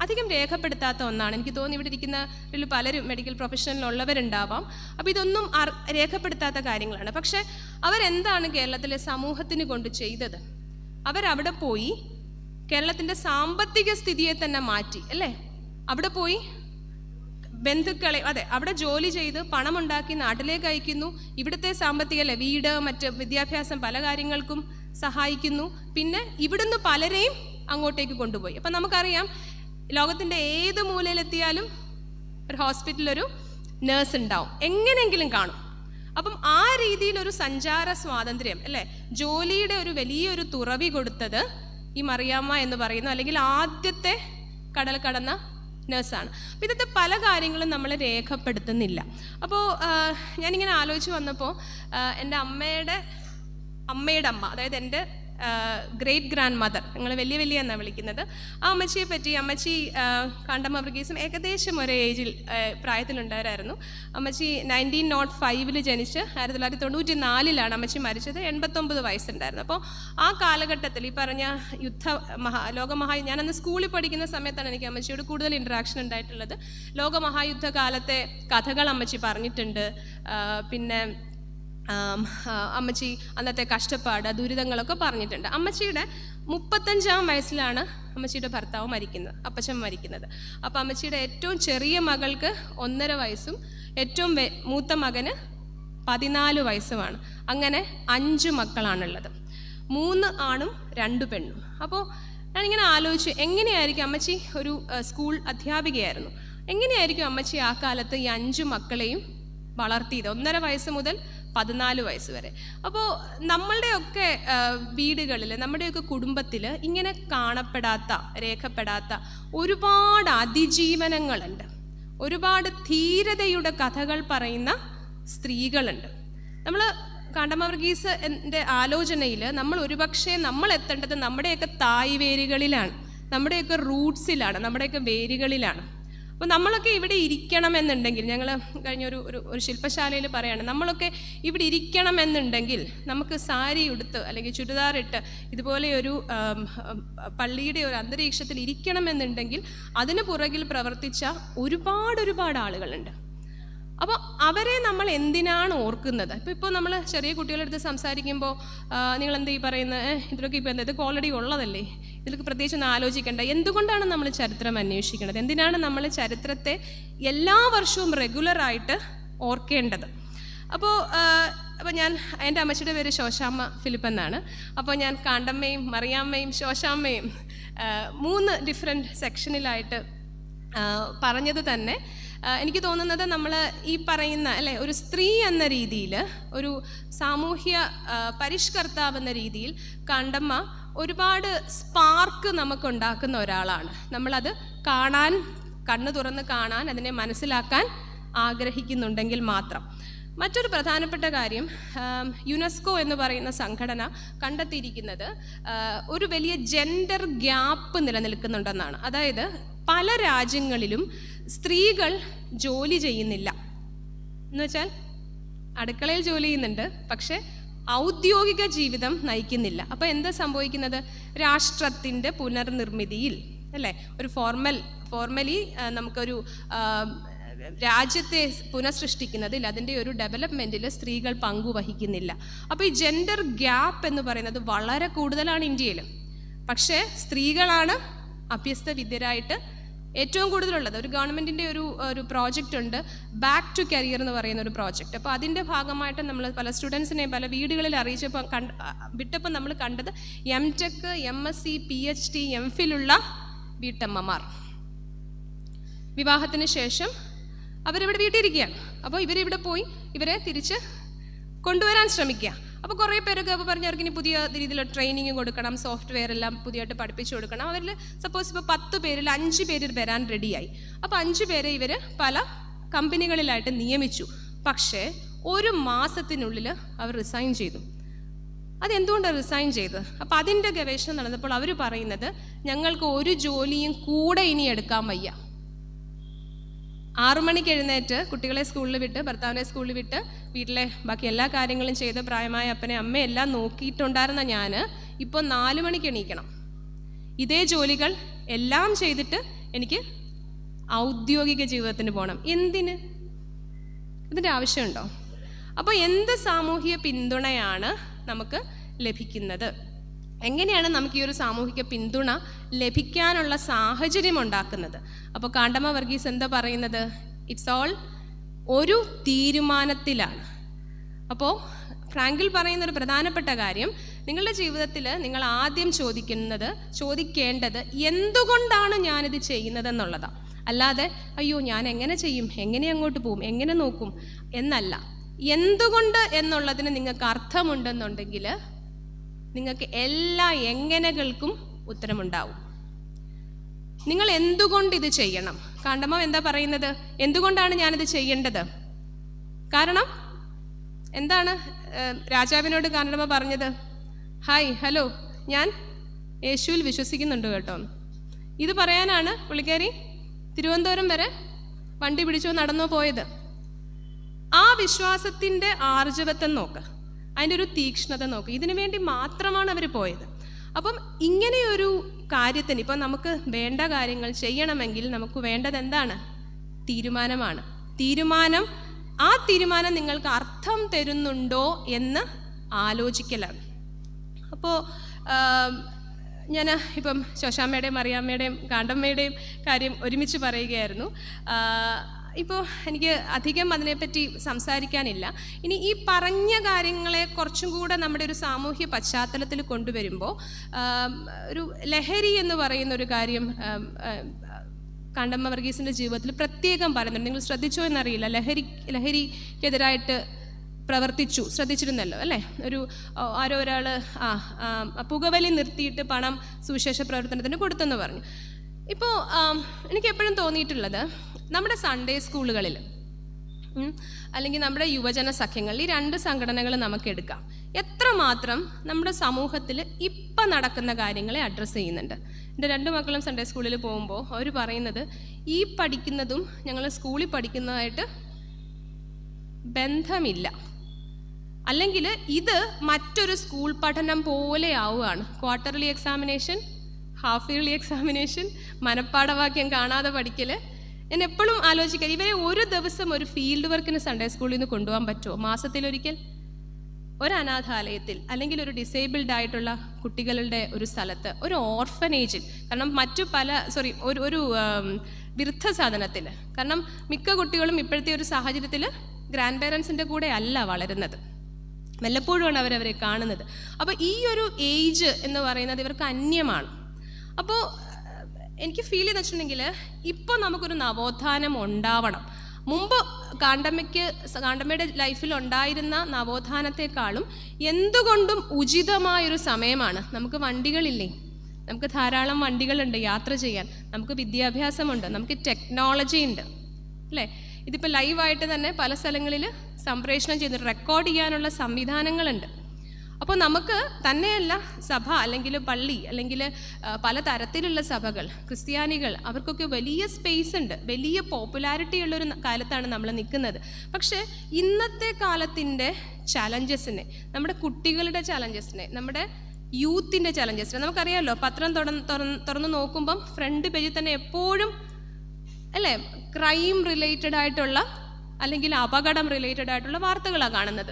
അധികം രേഖപ്പെടുത്താത്ത ഒന്നാണ്. എനിക്ക് തോന്നുന്നു ഇവിടെ ഇരിക്കുന്നതിൽ പലരും മെഡിക്കൽ പ്രൊഫഷനിലുള്ളവരുണ്ടാവാം. അപ്പോൾ ഇതൊന്നും രേഖപ്പെടുത്താത്ത കാര്യങ്ങളാണ്. പക്ഷേ അവരെന്താണ് കേരളത്തിലെ സമൂഹത്തിന് കൊണ്ട് ചെയ്തത്? അവരവിടെ പോയി കേരളത്തിൻ്റെ സാമ്പത്തിക സ്ഥിതിയെ തന്നെ മാറ്റി അല്ലേ? അവിടെ പോയി ബന്ധുക്കളെ അവിടെ ജോലി ചെയ്ത് പണമുണ്ടാക്കി നാട്ടിലേക്ക് അയക്കുന്നു. ഇവിടുത്തെ സാമ്പത്തിക വീട്, മറ്റ് വിദ്യാഭ്യാസം, പല കാര്യങ്ങൾക്കും സഹായിക്കുന്നു. പിന്നെ ഇവിടുന്ന് പലരെയും അങ്ങോട്ടേക്ക് കൊണ്ടുപോയി. അപ്പം നമുക്കറിയാം ലോകത്തിൻ്റെ ഏത് മൂലയിലെത്തിയാലും ഒരു ഹോസ്പിറ്റലൊരു നേഴ്സ് ഉണ്ടാവും, എങ്ങനെയെങ്കിലും കാണും. അപ്പം ആ രീതിയിലൊരു സഞ്ചാര സ്വാതന്ത്ര്യം അല്ലേ, ജോലിയുടെ ഒരു വലിയൊരു തുറവി കൊടുത്തത് ഈ മറിയാമ്മ എന്ന് പറയുന്ന അല്ലെങ്കിൽ ആദ്യത്തെ കടൽ കടന്ന നേഴ്സാണ്. അപ്പോൾ ഇന്നത്തെ പല കാര്യങ്ങളും നമ്മൾ രേഖപ്പെടുത്തുന്നില്ല. അപ്പോൾ ഞാനിങ്ങനെ ആലോചിച്ച് വന്നപ്പോൾ എൻ്റെ അമ്മയുടെ അമ്മ, അതായത് എൻ്റെ ഗ്രേറ്റ് ഗ്രാൻഡ് മദർ, ഞങ്ങൾ വലിയ എന്നാണ് വിളിക്കുന്നത്, ആ അമ്മച്ചിയെ പറ്റി, അമ്മച്ചി കണ്ടമ വർഗീസും ഏകദേശം ഒരേ ഏജിൽ പ്രായത്തിലുണ്ടായിരുന്നു. അമ്മച്ചി 1905 ജനിച്ച് 1994 അമ്മച്ചി മരിച്ചത്. 89 വയസ്സുണ്ടായിരുന്നു. അപ്പോൾ ആ കാലഘട്ടത്തിൽ ഈ പറഞ്ഞ ഞാനന്ന് സ്കൂളിൽ പഠിക്കുന്ന സമയത്താണ് എനിക്ക് അമ്മച്ചിയോട് കൂടുതൽ ഇൻട്രാക്ഷൻ ഉണ്ടായിട്ടുള്ളത്. ലോകമഹായുദ്ധകാലത്തെ കഥകൾ അമ്മച്ചി പറഞ്ഞിട്ടുണ്ട്. പിന്നെ അമ്മച്ചി അന്നത്തെ കഷ്ടപ്പാട്, ദുരിതങ്ങളൊക്കെ പറഞ്ഞിട്ടുണ്ട്. അമ്മച്ചിയുടെ 35-ാം വയസ്സിലാണ് അമ്മച്ചിയുടെ ഭർത്താവ് മരിക്കുന്നത്, അപ്പച്ചൻ മരിക്കുന്നത്. അപ്പോൾ അമ്മച്ചിയുടെ ഏറ്റവും ചെറിയ മകൾക്ക് 1.5 വയസ്സും ഏറ്റവും മൂത്ത മകന് 14 വയസ്സുമാണ്. അങ്ങനെ 5 മക്കളാണുള്ളത്, 3 ആണും 2 പെണ്ണും. അപ്പോൾ ഞാനിങ്ങനെ ആലോചിച്ചു, എങ്ങനെയായിരിക്കും അമ്മച്ചി ഒരു സ്കൂൾ അധ്യാപികയായിരുന്നു, എങ്ങനെയായിരിക്കും അമ്മച്ചി ആ കാലത്ത് ഈ 5 മക്കളെയും വളർത്തിയത്, 1.5 വയസ്സ് മുതൽ 14 വയസ്സ് വരെ. അപ്പോൾ നമ്മളുടെയൊക്കെ വീടുകളിൽ, നമ്മുടെയൊക്കെ കുടുംബത്തിൽ ഇങ്ങനെ കാണപ്പെടാത്ത, രേഖപ്പെടാത്ത ഒരുപാട് അതിജീവനങ്ങളുണ്ട്, ഒരുപാട് ധീരതയുടെ കഥകൾ പറയുന്ന സ്ത്രീകളുണ്ട്. നമ്മൾ കാണ്ടമ്മ വർഗീസ് എൻ്റെ ആലോചനയിൽ നമ്മൾ ഒരുപക്ഷെ നമ്മൾ എത്തേണ്ടത് നമ്മുടെയൊക്കെ തായ് വേരുകളിലാണ്, നമ്മുടെയൊക്കെ റൂട്ട്സിലാണ്, നമ്മുടെയൊക്കെ വേരുകളിലാണ്. അപ്പോൾ നമ്മളൊക്കെ ഇവിടെ ഇരിക്കണമെന്നുണ്ടെങ്കിൽ, ഞങ്ങൾ കഴിഞ്ഞ ഒരു ശില്പശാലയിൽ പറയാണ്, നമ്മളൊക്കെ ഇവിടെ ഇരിക്കണമെന്നുണ്ടെങ്കിൽ നമുക്ക് സാരി ഉടുത്ത് അല്ലെങ്കിൽ ചുരിദാറിട്ട് ഇതുപോലെ ഒരു പള്ളിയുടെ ഒരു അന്തരീക്ഷത്തിൽ ഇരിക്കണമെന്നുണ്ടെങ്കിൽ അതിന് പുറകിൽ പ്രവർത്തിച്ച ഒരുപാട് ആളുകളുണ്ട്. അപ്പോൾ അവരെ നമ്മൾ എന്തിനാണ് ഓർക്കുന്നത്? ഇപ്പോൾ നമ്മൾ ചെറിയ കുട്ടികളെടുത്ത് സംസാരിക്കുമ്പോൾ നിങ്ങളെന്ത് ഈ പറയുന്നത്, ഇതിലൊക്കെ ഇപ്പോൾ എന്താ, ഇതൊക്കെ ഓൾറെഡി ഉള്ളതല്ലേ, ഇതിലൊക്കെ പ്രത്യേകിച്ച് ഒന്ന് ആലോചിക്കേണ്ട. എന്തുകൊണ്ടാണ് നമ്മൾ ചരിത്രം അന്വേഷിക്കേണ്ടത്? എന്തിനാണ് നമ്മൾ ചരിത്രത്തെ എല്ലാ വർഷവും റെഗുലറായിട്ട് ഓർക്കേണ്ടത്? അപ്പോൾ എൻ്റെ അമ്മച്ചിയുടെ പേര് ശോശാമ്മ ഫിലിപ്പ് എന്നാണ്. അപ്പോൾ ഞാൻ കാണ്ടമ്മയും മറിയാമ്മയും ശോശാമ്മയും 3 ഡിഫറെൻറ്റ് സെക്ഷനിലായിട്ട് പറഞ്ഞത് തന്നെ എനിക്ക് തോന്നുന്നത് നമ്മൾ ഈ പറയുന്ന അല്ലേ, ഒരു സ്ത്രീ എന്ന രീതിയിൽ, ഒരു സാമൂഹ്യ പരിഷ്കർത്താവ് എന്ന രീതിയിൽ കാണ്ടമ്മ ഒരുപാട് സ്പാർക്ക് നമുക്കുണ്ടാക്കുന്ന ഒരാളാണ്. നമ്മളത് കാണാൻ, കണ്ണു തുറന്ന് കാണാൻ, അതിനെ മനസ്സിലാക്കാൻ ആഗ്രഹിക്കുന്നുണ്ടെങ്കിൽ മാത്രം. മറ്റൊരു പ്രധാനപ്പെട്ട കാര്യം, യുനെസ്കോ എന്ന് പറയുന്ന സംഘടന കണ്ടെത്തിയിരിക്കുന്നത് ഒരു വലിയ ജെൻഡർ ഗ്യാപ്പ് നിലനിൽക്കുന്നുണ്ടെന്നാണ്. അതായത് പല രാജ്യങ്ങളിലും സ്ത്രീകൾ ജോലി ചെയ്യുന്നില്ല. എന്ന് വെച്ചാൽ അടുക്കളയിൽ ജോലി ചെയ്യുന്നുണ്ട്, പക്ഷേ ഔദ്യോഗിക ജീവിതം നയിക്കുന്നില്ല. അപ്പോൾ എന്താ സംഭവിക്കുന്നത്? രാഷ്ട്രത്തിൻ്റെ പുനർനിർമ്മിതിയിൽ അല്ലേ, ഒരു ഫോർമലി നമുക്കൊരു രാജ്യത്തെ പുനഃസൃഷ്ടിക്കുന്നതിൽ, അതിൻ്റെ ഒരു ഡെവലപ്മെൻറ്റിൽ സ്ത്രീകൾ പങ്കുവഹിക്കുന്നില്ല. അപ്പോൾ ഈ ജെൻഡർ ഗ്യാപ്പ് എന്ന് പറയുന്നത് വളരെ കൂടുതലാണ് ഇന്ത്യയിൽ. പക്ഷേ സ്ത്രീകളാണ് അഭ്യസ്ത വിദ്യരായിട്ട് ഏറ്റവും കൂടുതലുള്ളത്. ഒരു ഗവൺമെൻറ്റിൻ്റെ ഒരു പ്രോജക്റ്റ് ഉണ്ട്, ബാക്ക് ടു കരിയർ എന്ന് പറയുന്ന ഒരു പ്രോജക്റ്റ്. അപ്പോൾ അതിൻ്റെ ഭാഗമായിട്ട് നമ്മൾ പല സ്റ്റുഡൻസിനെയും പല വീടുകളിൽ അറിയിച്ചപ്പോൾ വിട്ടപ്പോൾ നമ്മൾ കണ്ടത് MTech, MSc, PhD, MPhil ഉള്ള വീട്ടമ്മമാർ വിവാഹത്തിന് ശേഷം അവരിവിടെ വീട്ടിലിരിക്കുകയാണ്. അപ്പോൾ ഇവരിവിടെ പോയി ഇവരെ തിരിച്ച് കൊണ്ടുവരാൻ ശ്രമിക്കുക. അപ്പോൾ കുറേ പേരൊക്കെ അപ്പോൾ പറഞ്ഞ് അവർക്ക് ഇനി പുതിയ രീതിയിലുള്ള ട്രെയിനിങ് കൊടുക്കണം, സോഫ്റ്റ്വെയർ എല്ലാം പുതിയതായിട്ട് പഠിപ്പിച്ചു കൊടുക്കണം. അവരിൽ സപ്പോസ് ഇപ്പോൾ 10 പേരിൽ 5 പേര് വരാൻ റെഡിയായി. അപ്പോൾ 5 പേരെ ഇവർ പല കമ്പനികളിലായിട്ട് നിയമിച്ചു. പക്ഷേ 1 മാസത്തിനുള്ളിൽ അവർ റിസൈൻ ചെയ്തു. അതെന്തുകൊണ്ടാണ് റിസൈൻ ചെയ്തത്? അപ്പോൾ അതിൻ്റെ ഗവേഷണം നടന്നപ്പോൾ അവർ പറയുന്നത്, ഞങ്ങൾക്ക് ഒരു ജോലിയും കൂടെ ഇനി എടുക്കാൻ വയ്യ. 6 മണിക്ക് എഴുന്നേറ്റ് കുട്ടികളെ സ്കൂളിൽ വിട്ട്, ഭർത്താവിനെ സ്കൂളിൽ വിട്ട്, വീട്ടിലെ ബാക്കി എല്ലാ കാര്യങ്ങളും ചെയ്ത് പ്രായമായ അപ്പനെ അമ്മയെല്ലാം നോക്കിയിട്ടുണ്ടായിരുന്ന ഞാൻ ഇപ്പോൾ 4 മണിക്ക് എണീക്കണം. ഇതേ ജോലികൾ എല്ലാം ചെയ്തിട്ട് എനിക്ക് ഔദ്യോഗിക ജീവിതത്തിന് പോകണം. എന്തിന്? ഇതിൻ്റെ ആവശ്യമുണ്ടോ? അപ്പോൾ എന്ത് സാമൂഹിക പിന്തുണയാണ് നമുക്ക് ലഭിക്കുന്നത്? എങ്ങനെയാണ് നമുക്ക് ഈ ഒരു സാമൂഹിക പിന്തുണ ലഭിക്കാനുള്ള സാഹചര്യം ഉണ്ടാക്കുന്നത്? അപ്പോൾ കാണ്ടമ്മ വർഗീസ് എന്താ പറയുന്നത്? ഇറ്റ്സ് ഓൾ ഒരു തീരുമാനത്തിലാണ്. അപ്പോൾ ഫ്രാങ്കിൾ പറയുന്നൊരു പ്രധാനപ്പെട്ട കാര്യം, നിങ്ങളുടെ ജീവിതത്തിൽ നിങ്ങൾ ആദ്യം ചോദിക്കേണ്ടത് എന്തുകൊണ്ടാണ് ഞാനിത് ചെയ്യുന്നതെന്നുള്ളതാണ്. അല്ലാതെ അയ്യോ ഞാൻ എങ്ങനെ ചെയ്യും, എങ്ങനെ അങ്ങോട്ട് പോവും, എങ്ങനെ നോക്കും എന്നല്ല. എന്തുകൊണ്ട് എന്നുള്ളതിന് നിങ്ങൾക്ക് അർത്ഥമുണ്ടെന്നുണ്ടെങ്കിൽ നിങ്ങൾക്ക് എല്ലാ എങ്ങനെകൾക്കും ഉത്തരമുണ്ടാവും. നിങ്ങൾ എന്തുകൊണ്ട് ഇത് ചെയ്യണം? കാണ്ടമ്മ എന്താ പറയുന്നത്? എന്തുകൊണ്ടാണ് ഞാനിത് ചെയ്യേണ്ടത്? കാരണം എന്താണ് രാജാവിനോട് കാണ്ടമ്മ പറഞ്ഞത്? ഹായ്, ഹലോ, ഞാൻ യേശുവിൽ വിശ്വസിക്കുന്നുണ്ട് കേട്ടോ. ഇത് പറയാനാണ് പുള്ളിക്കാരി തിരുവനന്തപുരം വരെ വണ്ടി പിടിച്ചോ നടന്നോ പോയത്. ആ വിശ്വാസത്തിൻ്റെ ആർജവത്വം നോക്ക്, അതിൻ്റെ ഒരു തീക്ഷ്ണത നോക്ക്. ഇതിനു വേണ്ടി മാത്രമാണ് അവർ പോയത്. അപ്പം ഇങ്ങനെയൊരു കാര്യത്തിന് ഇപ്പം നമുക്ക് വേണ്ട കാര്യങ്ങൾ ചെയ്യണമെങ്കിൽ നമുക്ക് വേണ്ടത് എന്താണ്? തീരുമാനമാണ്. ആ തീരുമാനം നിങ്ങൾക്ക് അർത്ഥം തരുന്നുണ്ടോ എന്ന് ആലോചിക്കലാണ്. അപ്പോൾ ഞാൻ ഇപ്പം ശോശാമ്മയുടെയും മറിയാമ്മയുടെയും കാണ്ടമ്മയുടെയും കാര്യം ഒരുമിച്ച് പറയുകയായിരുന്നു. ഇപ്പോൾ എനിക്ക് അധികം അതിനെപ്പറ്റി സംസാരിക്കാനില്ല. ഇനി ഈ പറഞ്ഞ കാര്യങ്ങളെ കുറച്ചും കൂടെ നമ്മുടെ ഒരു സാമൂഹ്യ പശ്ചാത്തലത്തിൽ കൊണ്ടുവരുമ്പോൾ ഒരു ലഹരി എന്ന് പറയുന്ന ഒരു കാര്യം കാണ്ടമ്മ വർഗീസിൻ്റെ ജീവിതത്തിൽ പ്രത്യേകം പറയുന്നുണ്ട്. നിങ്ങൾ ശ്രദ്ധിച്ചോ എന്നറിയില്ല, ലഹരിക്കെതിരായിട്ട് ശ്രദ്ധിച്ചിരുന്നല്ലോ അല്ലേ? ആരോ ഒരാൾ പുകവലി നിർത്തിയിട്ട് പണം സുവിശേഷ പ്രവർത്തനത്തിന് കൊടുത്തെന്ന് പറഞ്ഞു. ഇപ്പോൾ എനിക്ക് എപ്പോഴും തോന്നിയിട്ടുള്ളത്, നമ്മുടെ സൺഡേ സ്കൂളുകളിൽ അല്ലെങ്കിൽ നമ്മുടെ യുവജന സഖ്യങ്ങൾ, ഈ 2 സംഘടനകൾ നമുക്കെടുക്കാം. എത്രമാത്രം നമ്മുടെ സമൂഹത്തിൽ ഇപ്പം നടക്കുന്ന കാര്യങ്ങളെ അഡ്രസ്സ് ചെയ്യുന്നുണ്ട്. എൻ്റെ 2 മക്കളും സൺഡേ സ്കൂളിൽ പോകുമ്പോൾ അവർ പറയുന്നത് ഈ പഠിക്കുന്നതും ഞങ്ങൾ സ്കൂളിൽ പഠിക്കുന്നതായിട്ട് ബന്ധമില്ല, അല്ലെങ്കിൽ ഇത് മറ്റൊരു സ്കൂൾ പഠനം പോലെ ആവുകയാണ്. Quarterly examination, half yearly examination, മനപ്പാഠവാക്യം കാണാതെ പഠിക്കൽ. ഞാൻ എപ്പോഴും ആലോചിക്കാം, ഇവരെ ഒരു ദിവസം ഒരു ഫീൽഡ് വർക്കിന് സൺഡേ സ്കൂളിൽ നിന്ന് കൊണ്ടുപോകാൻ പറ്റുമോ? മാസത്തിലൊരിക്കൽ ഒരു അനാഥാലയത്തിൽ, അല്ലെങ്കിൽ ഒരു ഡിസേബിൾഡ് ആയിട്ടുള്ള കുട്ടികളുടെ ഒരു സ്ഥലത്ത്, ഒരു ഓർഫനേജിൽ, കാരണം മറ്റു ഒരു വൃദ്ധസാധനത്തിൽ. കാരണം മിക്ക കുട്ടികളും ഇപ്പോഴത്തെ ഒരു സാഹചര്യത്തിൽ ഗ്രാൻഡ് പേരൻസിൻ്റെ കൂടെ അല്ല വളരുന്നത്, വല്ലപ്പോഴുമാണ് അവരവരെ കാണുന്നത്. അപ്പോൾ ഈ ഒരു ഏജ് എന്ന് പറയുന്നത് ഇവർക്ക് അന്യമാണ്. അപ്പോൾ എനിക്ക് ഫീൽ ചെയ്തെന്ന് വെച്ചിട്ടുണ്ടെങ്കിൽ ഇപ്പോൾ നമുക്കൊരു നവോത്ഥാനം ഉണ്ടാവണം. മുമ്പ് കാണ്ടമ്മയുടെ ലൈഫിൽ ഉണ്ടായിരുന്ന നവോത്ഥാനത്തെക്കാളും എന്തുകൊണ്ടും ഉചിതമായൊരു സമയമാണ്. നമുക്ക് വണ്ടികളില്ലേ, നമുക്ക് ധാരാളം വണ്ടികളുണ്ട് യാത്ര ചെയ്യാൻ, നമുക്ക് വിദ്യാഭ്യാസമുണ്ട്, നമുക്ക് ടെക്നോളജി ഉണ്ട്, അല്ലേ? ഇതിപ്പോൾ ലൈവായിട്ട് തന്നെ പല സ്ഥലങ്ങളിൽ സംപ്രേഷണം ചെയ്ത് റെക്കോർഡ് ചെയ്യാനുള്ള സംവിധാനങ്ങളുണ്ട്. അപ്പോൾ നമുക്ക് തന്നെയല്ല സഭ അല്ലെങ്കിൽ പള്ളി അല്ലെങ്കിൽ പല തരത്തിലുള്ള സഭകൾ, ക്രിസ്ത്യാനികൾ, അവർക്കൊക്കെ വലിയ സ്പേസ് ഉണ്ട്, വലിയ പോപ്പുലാരിറ്റി ഉള്ളൊരു കാലത്താണ് നമ്മൾ നിൽക്കുന്നത്. പക്ഷേ ഇന്നത്തെ കാലത്തിൻ്റെ ചലഞ്ചസിനെ, നമ്മുടെ കുട്ടികളുടെ ചലഞ്ചസിനെ, നമ്മുടെ യൂത്തിൻ്റെ ചലഞ്ചസിനെ നമുക്കറിയാമല്ലോ. പത്രം തുറന്ന് നോക്കുമ്പം ഫ്രണ്ട് പേജിൽ തന്നെ എപ്പോഴും അല്ലേ ക്രൈം റിലേറ്റഡ് ആയിട്ടുള്ള അല്ലെങ്കിൽ അപകടം റിലേറ്റഡ് ആയിട്ടുള്ള വാർത്തകളാണ് കാണുന്നത്.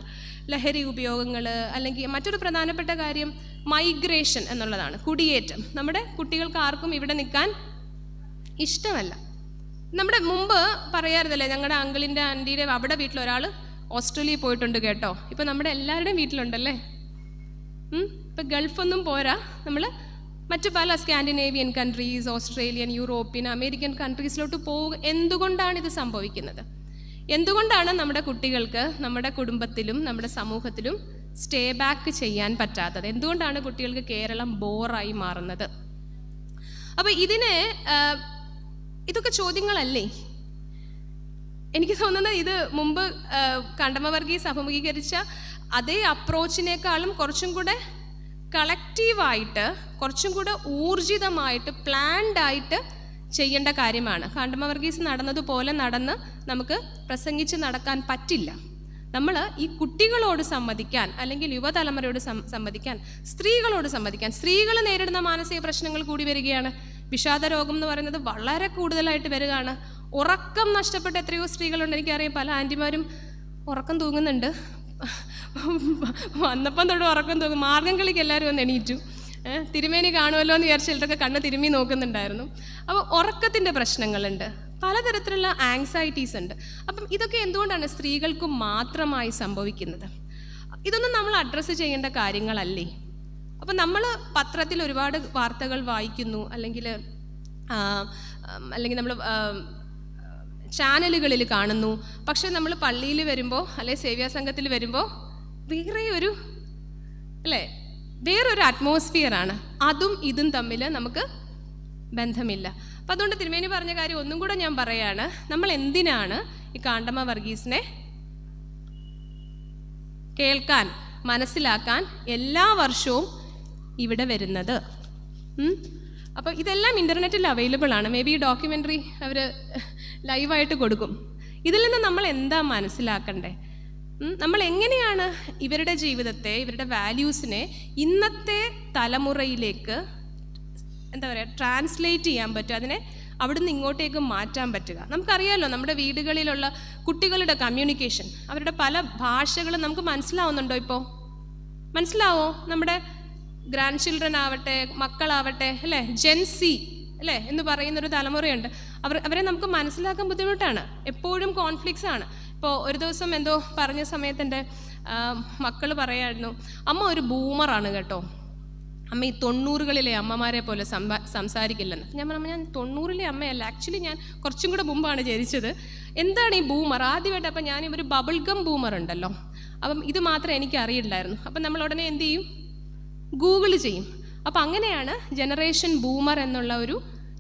ലഹരി ഉപയോഗങ്ങൾ, അല്ലെങ്കിൽ മറ്റൊരു പ്രധാനപ്പെട്ട കാര്യം മൈഗ്രേഷൻ എന്നുള്ളതാണ്, കുടിയേറ്റം. നമ്മുടെ കുട്ടികൾക്ക് ആർക്കും ഇവിടെ നിൽക്കാൻ ഇഷ്ടമല്ല. നമ്മുടെ മുമ്പ് പറയാറുതല്ലേ, ഞങ്ങളുടെ അങ്കിളിൻ്റെ ആൻറ്റിയുടെ അവിടെ വീട്ടിലൊരാൾ ഓസ്ട്രേലിയയിൽ പോയിട്ടുണ്ട് കേട്ടോ. ഇപ്പം നമ്മുടെ എല്ലാവരുടെയും വീട്ടിലുണ്ടല്ലേ. ഇപ്പം ഗൾഫൊന്നും പോരാ, നമ്മൾ മറ്റു പല Scandinavian countries, Australian, European, American കൺട്രീസിലോട്ട് പോകുക. എന്തുകൊണ്ടാണ് ഇത് സംഭവിക്കുന്നത്? എന്തുകൊണ്ടാണ് നമ്മുടെ കുട്ടികൾക്ക് നമ്മുടെ കുടുംബത്തിലും നമ്മുടെ സമൂഹത്തിലും സ്റ്റേ ബാക്ക് ചെയ്യാൻ പറ്റാത്തത്? എന്തുകൊണ്ടാണ് കുട്ടികൾക്ക് കേരളം ബോറായി മാറുന്നത്? അപ്പോൾ ഇതൊക്കെ ചോദ്യങ്ങളല്ലേ? എനിക്ക് തോന്നുന്നത് ഇത് മുമ്പ് കണ്ടമ്മ വർഗീസ് അഭിമുഖീകരിച്ച അതേ അപ്രോച്ചിനേക്കാളും കുറച്ചും കൂടെ കളക്റ്റീവായിട്ട്, കുറച്ചും കൂടെ ഊർജിതമായിട്ട്, പ്ലാൻഡ് ആയിട്ട് ചെയ്യേണ്ട കാര്യമാണ്. കാണ്ടമ്മ വർഗീസ് നടന്നതുപോലെ നടന്ന് നമുക്ക് പ്രസംഗിച്ച് നടക്കാൻ പറ്റില്ല. നമ്മൾ ഈ കുട്ടികളോട് സംവദിക്കാൻ, അല്ലെങ്കിൽ യുവതലമുറയോട് സംവദിക്കാൻ, സ്ത്രീകളോട് സംവദിക്കാൻ. സ്ത്രീകൾ നേരിടുന്ന മാനസിക പ്രശ്നങ്ങൾ കൂടി വരികയാണ്. വിഷാദ രോഗം എന്ന് പറയുന്നത് വളരെ കൂടുതലായിട്ട് വരികയാണ്. ഉറക്കം നഷ്ടപ്പെട്ട എത്രയോ സ്ത്രീകളുണ്ട്. എനിക്കറിയാം പല ആൻറ്റിമാരും ഉറക്കം തൂങ്ങുന്നുണ്ട്. വന്നപ്പം തൊട്ട് ഉറക്കം തൂങ്ങും. മാർഗം കളിക്ക് എല്ലാവരും ഒന്ന് എണീറ്റു. തിരുമേനി കാണുമല്ലോ എന്ന് വിചാരിച്ച ചിലരൊക്കെ കണ്ണ് തിരുമ്മി നോക്കുന്നുണ്ടായിരുന്നു. അപ്പോൾ ഉറക്കത്തിൻ്റെ പ്രശ്നങ്ങളുണ്ട്, പലതരത്തിലുള്ള ആങ്സൈറ്റീസ് ഉണ്ട്. അപ്പം ഇതൊക്കെ എന്തുകൊണ്ടാണ് സ്ത്രീകൾക്ക് മാത്രമായി സംഭവിക്കുന്നത്? ഇതൊന്നും നമ്മൾ അഡ്രസ്സ് ചെയ്യേണ്ട കാര്യങ്ങളല്ലേ? അപ്പം നമ്മൾ പത്രത്തിൽ ഒരുപാട് വാർത്തകൾ വായിക്കുന്നു, അല്ലെങ്കിൽ നമ്മൾ ചാനലുകളിൽ കാണുന്നു. പക്ഷെ നമ്മൾ പള്ളിയിൽ വരുമ്പോൾ, അല്ലെങ്കിൽ സേവ്യ സംഘത്തിൽ വരുമ്പോൾ വേറൊരു അറ്റ്മോസ്ഫിയറാണ്. അതും ഇതും തമ്മിൽ നമുക്ക് ബന്ധമില്ല. അപ്പം അതുകൊണ്ട് തിരുമേനി പറഞ്ഞ കാര്യം ഒന്നും കൂടെ ഞാൻ പറയാണ്. നമ്മൾ എന്തിനാണ് ഈ കാണ്ടമ്മ വർഗീസിനെ കേൾക്കാൻ, മനസ്സിലാക്കാൻ എല്ലാ വർഷവും ഇവിടെ വരുന്നത്? അപ്പോൾ ഇതെല്ലാം ഇൻ്റർനെറ്റിൽ അവൈലബിൾ ആണ്. മേ ബി ഈ ഡോക്യുമെൻ്ററി അവർ ലൈവായിട്ട് കൊടുക്കും. ഇതിൽ നിന്ന് നമ്മൾ എന്താ മനസ്സിലാക്കണ്ടേ? നമ്മൾ എങ്ങനെയാണ് ഇവരുടെ ജീവിതത്തെ, ഇവരുടെ വാല്യൂസിനെ ഇന്നത്തെ തലമുറയിലേക്ക് ട്രാൻസ്ലേറ്റ് ചെയ്യാൻ പറ്റുക, അതിനെ അവിടുന്ന് ഇങ്ങോട്ടേക്ക് മാറ്റാൻ പറ്റുക? നമുക്കറിയാമല്ലോ, നമ്മുടെ വീടുകളിലുള്ള കുട്ടികളുടെ കമ്മ്യൂണിക്കേഷൻ, അവരുടെ പല ഭാഷകളും നമുക്ക് മനസ്സിലാവുന്നുണ്ടോ? ഇപ്പോൾ മനസ്സിലാവോ? നമ്മുടെ ഗ്രാൻഡ് ചിൽഡ്രൻ ആവട്ടെ, മക്കളാവട്ടെ, അല്ലേ, ജെൻസി അല്ലേ എന്ന് പറയുന്നൊരു തലമുറയുണ്ട്. അവരെ നമുക്ക് മനസ്സിലാക്കാൻ ബുദ്ധിമുട്ടാണ്. എപ്പോഴും കോൺഫ്ലിക്ട്സ് ആണ്. ഇപ്പോൾ ഒരു ദിവസം എന്തോ പറഞ്ഞ സമയത്ത് എൻ്റെ മക്കൾ പറയായിരുന്നു, അമ്മ ഒരു ബൂമറാണ് കേട്ടോ, അമ്മ ഈ 90കളിലെ അമ്മമാരെ പോലെ സംസാരിക്കില്ലെന്ന്. ഞാൻ പറഞ്ഞു, ഞാൻ 90ലെ അമ്മയല്ല, ആക്ച്വലി ഞാൻ കുറച്ചും കൂടെ മുമ്പാണ് ജനിച്ചത്. എന്താണ് ഈ ബൂമർ? ആദ്യമായിട്ട് അപ്പം ഞാൻ ഒരു ബബിൾ ഗം ബൂമർ ഉണ്ടല്ലോ, അപ്പം ഇത് മാത്രമേ എനിക്ക് അറിയില്ലായിരുന്നു. അപ്പം നമ്മൾ ഉടനെ എന്ത് ചെയ്യും? ഗൂഗിൾ ചെയ്യും. അപ്പം അങ്ങനെയാണ് ജനറേഷൻ ബൂമർ എന്നുള്ള ഒരു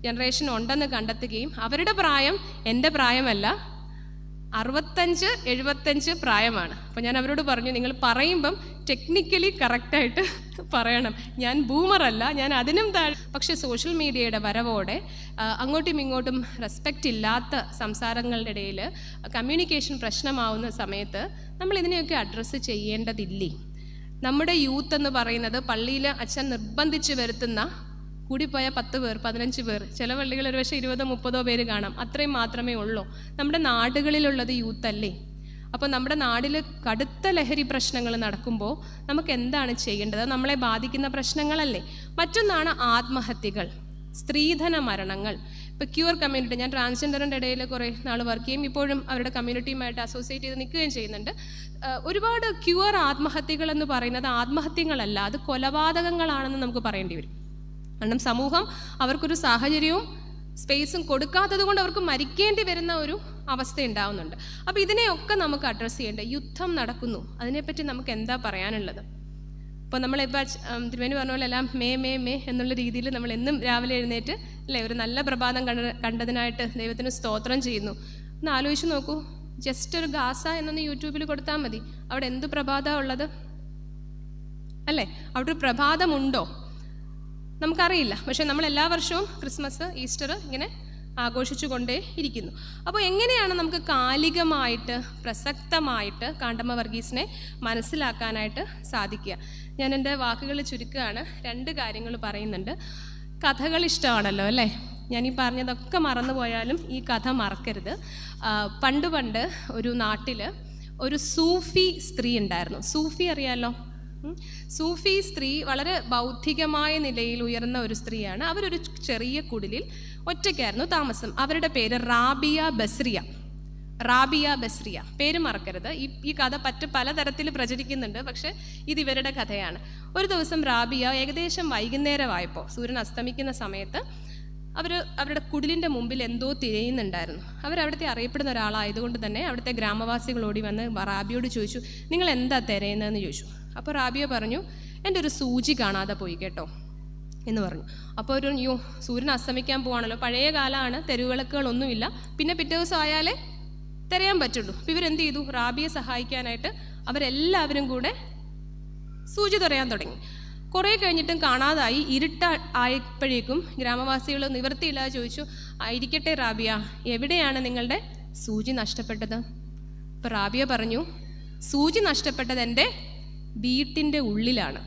ജനറേഷൻ ഉണ്ടെന്ന് കണ്ടെത്തുകയും അവരുടെ പ്രായം എൻ്റെ പ്രായമല്ല, 65-75 പ്രായമാണ്. അപ്പോൾ ഞാൻ അവരോട് പറഞ്ഞു, നിങ്ങൾ പറയുമ്പം ടെക്നിക്കലി കറക്റ്റായിട്ട് പറയണം. ഞാൻ ബൂമറല്ല, ഞാൻ അതിനും താഴെ. പക്ഷേ സോഷ്യൽ മീഡിയയുടെ വരവോടെ അങ്ങോട്ടും ഇങ്ങോട്ടും റെസ്പെക്റ്റ് ഇല്ലാത്ത സംസാരങ്ങളുടെ ഇടയിൽ കമ്മ്യൂണിക്കേഷൻ പ്രശ്നമാവുന്ന സമയത്ത് നമ്മൾ ഇതിനെയൊക്കെ അഡ്രസ്സ് ചെയ്യേണ്ടതില്ലേ? നമ്മുടെ യൂത്ത് എന്ന് പറയുന്നത് പള്ളിയിൽ അച്ഛൻ നിർബന്ധിച്ച് വരുത്തുന്ന കൂടിപ്പോയാൽ 10 പേർ 15 പേർ, ചില പള്ളികൾ ഒരു പക്ഷേ 20-30 പേര് കാണാം, അത്രയും മാത്രമേ ഉള്ളൂ. നമ്മുടെ നാടുകളിലുള്ളത് യൂത്തല്ലേ? അപ്പോൾ നമ്മുടെ നാട്ടിൽ കടുത്ത ലഹരി പ്രശ്നങ്ങൾ നടക്കുമ്പോൾ നമുക്ക് എന്താണ് ചെയ്യേണ്ടത്? നമ്മളെ ബാധിക്കുന്ന പ്രശ്നങ്ങളല്ലേ? മറ്റൊന്നാണ് ആത്മഹത്യകൾ, സ്ത്രീധന മരണങ്ങൾ. ഇപ്പോൾ ക്യൂർ കമ്മ്യൂണിറ്റി, ഞാൻ ട്രാൻസ്ജെൻഡറിൻ്റെ ഇടയിൽ കുറേ നാൾ വർക്ക് ചെയ്യും, ഇപ്പോഴും അവരുടെ കമ്മ്യൂണിറ്റിയുമായിട്ട് അസോസിയേറ്റ് ചെയ്ത് നിൽക്കുകയും ചെയ്യുന്നുണ്ട്. ഒരുപാട് ക്യൂർ ആത്മഹത്യകൾ എന്ന് പറയുന്നത് ആത്മഹത്യകളല്ല, അത് കൊലപാതകങ്ങളാണെന്ന് നമുക്ക് പറയേണ്ടി വരും. കാരണം സമൂഹം അവർക്കൊരു സാഹചര്യവും സ്പേസും കൊടുക്കാത്തത് കൊണ്ട് അവർക്ക് മരിക്കേണ്ടി വരുന്ന ഒരു അവസ്ഥ ഉണ്ടാവുന്നുണ്ട്. അപ്പോൾ ഇതിനെയൊക്കെ നമുക്ക് അഡ്രസ്സ് ചെയ്യേണ്ടത്. യുദ്ധം നടക്കുന്നു, അതിനെപ്പറ്റി നമുക്ക് എന്താ പറയാനുള്ളത്? ഇപ്പോൾ നമ്മളിപ്പോൾ തിരുമേനി പറഞ്ഞ പോലെ എല്ലാം മേ മേ മേ എന്നുള്ള രീതിയിൽ നമ്മൾ എന്നും രാവിലെ എഴുന്നേറ്റ് അല്ലേ ഒരു നല്ല പ്രഭാതം കണ്ടതിനായിട്ട് ദൈവത്തിന് സ്തോത്രം ചെയ്യുന്നു. ഒന്ന് ആലോചിച്ച് നോക്കൂ, ജസ്റ്റ് ഒരു ഗാസ എന്നൊന്ന് യൂട്യൂബിൽ കൊടുത്താൽ മതി, അവിടെ എന്ത് പ്രഭാതമാണ് ഉള്ളത് അല്ലേ? അവിടെ ഒരു പ്രഭാതമുണ്ടോ നമുക്കറിയില്ല. പക്ഷേ നമ്മൾ എല്ലാ വർഷവും ക്രിസ്മസ്, ഈസ്റ്റർ ഇങ്ങനെ ആഘോഷിച്ചു കൊണ്ടേ ഇരിക്കുന്നു. അപ്പോൾ എങ്ങനെയാണ് നമുക്ക് കാലികമായിട്ട് പ്രസക്തമായിട്ട് കാണ്ടമ്മ വർഗീസിനെ മനസ്സിലാക്കാനായിട്ട് സാധിക്കുക? ഞാൻ എൻ്റെ വാക്കുകൾ ചുരുക്കുകയാണ്. 2 കാര്യങ്ങൾ പറയുന്നുണ്ട്. കഥകൾ ഇഷ്ടമാണല്ലോ അല്ലേ? ഞാനീ പറഞ്ഞതൊക്കെ മറന്നു പോയാലും ഈ കഥ മറക്കരുത്. പണ്ട് ഒരു നാട്ടിൽ ഒരു സൂഫി സ്ത്രീ ഉണ്ടായിരുന്നു. സൂഫി അറിയാമല്ലോ? സൂഫി സ്ത്രീ വളരെ ബൗദ്ധികമായ നിലയിൽ ഉയർന്ന ഒരു സ്ത്രീയാണ്. അവരൊരു ചെറിയ കുടിലിൽ ഒറ്റയ്ക്കായിരുന്നു താമസം. അവരുടെ പേര് റാബിയ ബസ്രിയ. പേര് മറക്കരുത്. ഈ കഥ പലതരത്തിൽ പ്രചരിക്കുന്നുണ്ട്, പക്ഷേ ഇത് ഇവരുടെ കഥയാണ്. ഒരു ദിവസം റാബിയ ഏകദേശം വൈകുന്നേരമായപ്പോൾ, സൂര്യൻ അസ്തമിക്കുന്ന സമയത്ത്, അവരുടെ കുടിലിൻ്റെ മുമ്പിൽ എന്തോ തിരയുന്നുണ്ടായിരുന്നു. അവരവിടുത്തെ അറിയപ്പെടുന്ന ഒരാളായതുകൊണ്ട് തന്നെ അവിടുത്തെ ഗ്രാമവാസികളോടി വന്ന് റാബിയോട് ചോദിച്ചു, നിങ്ങൾ എന്താ തിരയുന്നതെന്ന് ചോദിച്ചു. അപ്പോൾ റാബിയ പറഞ്ഞു, എൻ്റെ ഒരു സൂചി കാണാതെ പോയി കേട്ടോ എന്ന് പറഞ്ഞു. അപ്പോൾ സൂര്യൻ അസ്തമിക്കാൻ പോവാണല്ലോ, പഴയ കാലമാണ്, തെരുവിളക്കുകളൊന്നുമില്ല, പിന്നെ പിറ്റേ ദിവസം ആയാലേ തിരയാൻ പറ്റുള്ളൂ. അപ്പോൾ ഇവരെന്ത് ചെയ്തു? റാബിയെ സഹായിക്കാനായിട്ട് അവരെല്ലാവരും കൂടെ സൂചി തിരയാൻ തുടങ്ങി. കുറേ കഴിഞ്ഞിട്ടും കാണാതായി. ആയപ്പോഴേക്കും ഗ്രാമവാസികൾ നിവൃത്തിയില്ലാതെ ചോദിച്ചു, ഇരിക്കട്ടെ റാബിയ, എവിടെയാണ് നിങ്ങളുടെ സൂചി നഷ്ടപ്പെട്ടത്? അപ്പോൾ റാബിയ പറഞ്ഞു, സൂചി നഷ്ടപ്പെട്ടത് എൻ്റെ വീട്ടിൻ്റെ ഉള്ളിലാണ്.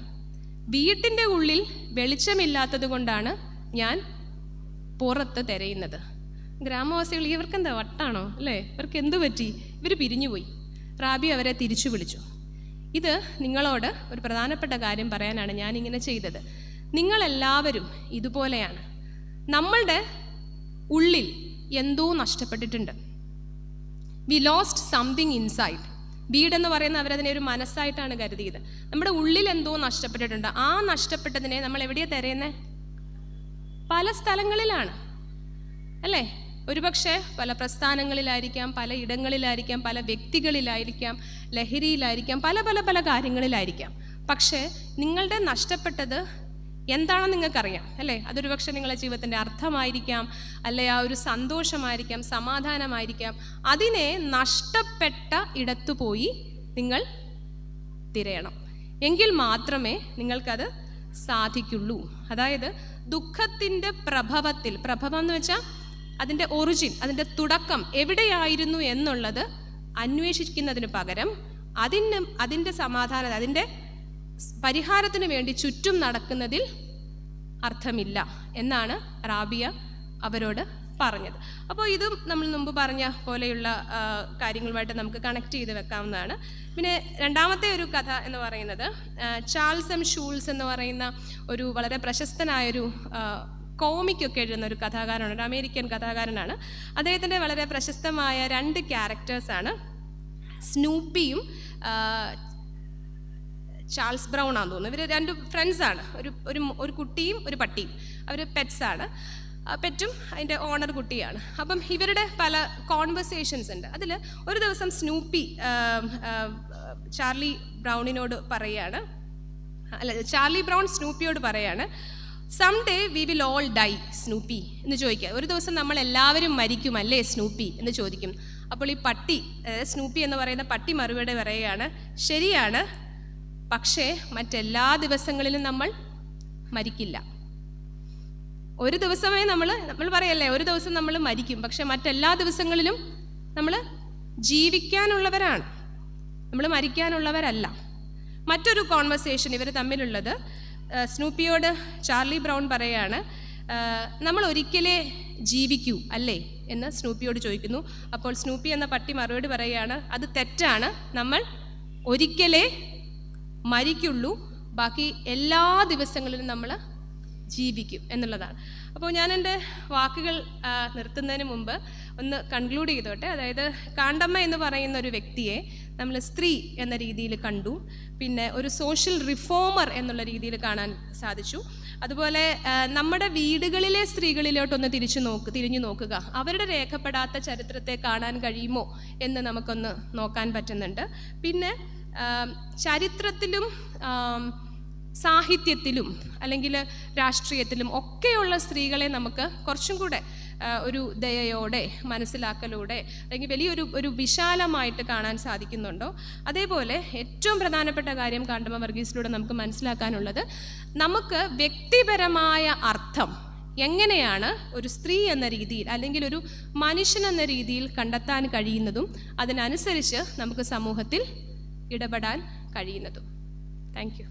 വീട്ടിൻ്റെ ഉള്ളിൽ വെളിച്ചമില്ലാത്തത് കൊണ്ടാണ് ഞാൻ പുറത്ത് തിരയുന്നത്. ഗ്രാമവാസികൾ, ഇവർക്കെന്താ വട്ടാണോ അല്ലേ? ഇവർക്ക് എന്തു പറ്റി? ഇവർ പിരിഞ്ഞുപോയി. റാബിയ അവരെ തിരിച്ചു വിളിച്ചു. ഇത് നിങ്ങളോട് ഒരു പ്രധാനപ്പെട്ട കാര്യം പറയാനാണ് ഞാനിങ്ങനെ ചെയ്തത്. നിങ്ങളെല്ലാവരും ഇതുപോലെയാണ്. നമ്മളുടെ ഉള്ളിൽ എന്തോ നഷ്ടപ്പെട്ടിട്ടുണ്ട്. We lost something inside. വീടെന്ന് പറയുന്ന അവരതിനെ ഒരു മനസ്സായിട്ടാണ് കരുതിയത്. നമ്മുടെ ഉള്ളിൽ എന്തോ നഷ്ടപ്പെട്ടിട്ടുണ്ട്. ആ നഷ്ടപ്പെട്ടതിനെ നമ്മൾ എവിടെയാണ് തിരയുന്നത്? പല സ്ഥലങ്ങളിലാണ് അല്ലേ? ഒരുപക്ഷെ പല പ്രസ്ഥാനങ്ങളിലായിരിക്കാം, പല ഇടങ്ങളിലായിരിക്കാം, പല വ്യക്തികളിലായിരിക്കാം, ലഹരിയിലായിരിക്കാം, പല കാര്യങ്ങളിലായിരിക്കാം. പക്ഷേ നിങ്ങളുടെ നഷ്ടപ്പെട്ടത് എന്താണെന്ന് നിങ്ങൾക്കറിയാം അല്ലേ? അതൊരു പക്ഷേ നിങ്ങളുടെ ജീവിതത്തിൻ്റെ അർത്ഥമായിരിക്കാം, അല്ലെ ആ ഒരു സന്തോഷമായിരിക്കാം, സമാധാനമായിരിക്കാം. അതിനെ നഷ്ടപ്പെട്ട ഇടത്തു പോയി നിങ്ങൾ തിരയണം. എങ്കിൽ മാത്രമേ നിങ്ങൾക്കത് സാധിക്കുള്ളൂ. അതായത് ദുഃഖത്തിൻ്റെ പ്രഭവം എന്ന് വെച്ചാൽ അതിൻ്റെ ഒറിജിൻ, അതിൻ്റെ തുടക്കം എവിടെയായിരുന്നു എന്നുള്ളത് അന്വേഷിക്കുന്നതിന് പകരം അതിൻ്റെ സമാധാനം, അതിൻ്റെ പരിഹാരത്തിന് വേണ്ടി ചുറ്റും നടക്കുന്നതിൽ അർത്ഥമില്ല എന്നാണ് റാബിയ അവരോട് പറഞ്ഞത്. അപ്പോൾ ഇതും നമ്മൾ മുമ്പ് പറഞ്ഞ പോലെയുള്ള കാര്യങ്ങളുമായിട്ട് നമുക്ക് കണക്ട് ചെയ്ത് വെക്കാവുന്നതാണ്. പിന്നെ രണ്ടാമത്തെ ഒരു കഥ എന്ന് പറയുന്നത് ചാൾസ് എം ഷൂൾസ് എന്ന് പറയുന്ന ഒരു വളരെ പ്രശസ്തനായൊരു കോമിക്കൊക്കെ എഴുതുന്ന ഒരു കഥാകാരനാണ്, ഒരു അമേരിക്കൻ കഥാകാരനാണ്. അദ്ദേഹത്തിൻ്റെ വളരെ പ്രശസ്തമായ 2 ക്യാരക്ടേഴ്സാണ് സ്നൂപ്പിയും ചാൾസ് ബ്രൗൺ ആണെന്ന് തോന്നുന്നു. ഇവർ 2 ഫ്രണ്ട്സാണ്. ഒരു കുട്ടിയും ഒരു പട്ടിയും. അവർ പെറ്റ്സാണ്. പെറ്റും അതിൻ്റെ ഓണർ കുട്ടിയാണ്. അപ്പം ഇവരുടെ പല കോൺവെർസേഷൻസ് ഉണ്ട്. അതിൽ ഒരു ദിവസം സ്നൂപ്പി ചാർലി ബ്രൗൺ സ്നൂപ്പിയോട് പറയാണ്, some day we will all die Snoopy എന്ന് ചോദിക്കുക. ഒരു ദിവസം നമ്മൾ എല്ലാവരും മരിക്കും അല്ലേ സ്നൂപ്പി എന്ന് ചോദിക്കും. അപ്പോൾ ഈ പട്ടി, സ്നൂപ്പി എന്ന് പറയുന്ന പട്ടി മറുപടി പറയുകയാണ്, ശരിയാണ്, പക്ഷേ മറ്റെല്ലാ ദിവസങ്ങളിലും നമ്മൾ മരിക്കില്ല. ഒരു ദിവസമേ നമ്മൾ പറയല്ലേ, ഒരു ദിവസം നമ്മൾ മരിക്കും, പക്ഷെ മറ്റെല്ലാ ദിവസങ്ങളിലും നമ്മൾ ജീവിക്കാനുള്ളവരാണ്, നമ്മൾ മരിക്കാനുള്ളവരല്ല. മറ്റൊരു കോൺവെർസേഷൻ ഇവർ തമ്മിലുള്ളത്, സ്നൂപ്പിയോട് ചാർലി ബ്രൗൺ പറയാണ്, നമ്മൾ ഒരിക്കലേ ജീവിക്കൂ അല്ലേ എന്ന് സ്നൂപ്പിയോട് ചോദിക്കുന്നു. അപ്പോൾ സ്നൂപ്പി എന്ന പട്ടി മറുപടി പറയുകയാണ്, അത് തെറ്റാണ്, നമ്മൾ ഒരിക്കലേ മരിക്കുള്ളൂ, ബാക്കി എല്ലാ ദിവസങ്ങളിലും നമ്മൾ ജീവിക്കും എന്നുള്ളതാണ്. അപ്പോൾ ഞാൻ എൻ്റെ വാക്കുകൾ നിർത്തുന്നതിന് മുമ്പ് ഒന്ന് കൺക്ലൂഡ് ചെയ്തോട്ടെ. അതായത് കാണ്ടമ്മ എന്ന് പറയുന്ന ഒരു വ്യക്തിയെ നമ്മൾ സ്ത്രീ എന്ന രീതിയിൽ കണ്ടു, പിന്നെ ഒരു സോഷ്യൽ റിഫോമർ എന്നുള്ള രീതിയിൽ കാണാൻ സാധിച്ചു. അതുപോലെ നമ്മുടെ വീടുകളിലെ സ്ത്രീകളിലോട്ടൊന്ന് തിരിഞ്ഞു നോക്കുക, അവരുടെ രേഖപ്പെടാത്ത ചരിത്രത്തെ കാണാൻ കഴിയുമോ എന്ന് നമുക്കൊന്ന് നോക്കാൻ പറ്റുന്നുണ്ട്. പിന്നെ ചരിത്രത്തിലും സാഹിത്യത്തിലും അല്ലെങ്കിൽ രാഷ്ട്രീയത്തിലും ഒക്കെയുള്ള സ്ത്രീകളെ നമുക്ക് കുറച്ചും കൂടെ ഒരു ദയയോടെ, മനസ്സിലാക്കലോടെ, അല്ലെങ്കിൽ വലിയൊരു വിശാലമായിട്ട് കാണാൻ സാധിക്കുന്നുണ്ടോ? അതേപോലെ ഏറ്റവും പ്രധാനപ്പെട്ട കാര്യം കാണ്ടമ്മ വർഗീസിലൂടെ നമുക്ക് മനസ്സിലാക്കാനുള്ളത്, നമുക്ക് വ്യക്തിപരമായ അർത്ഥം എങ്ങനെയാണ് ഒരു സ്ത്രീ എന്ന രീതിയിൽ അല്ലെങ്കിൽ ഒരു മനുഷ്യൻ എന്ന രീതിയിൽ കണ്ടെത്താൻ കഴിയുന്നതും അതിനനുസരിച്ച് നമുക്ക് സമൂഹത്തിൽ ഇടപെടാൻ കഴിയുന്നതും. Thank you.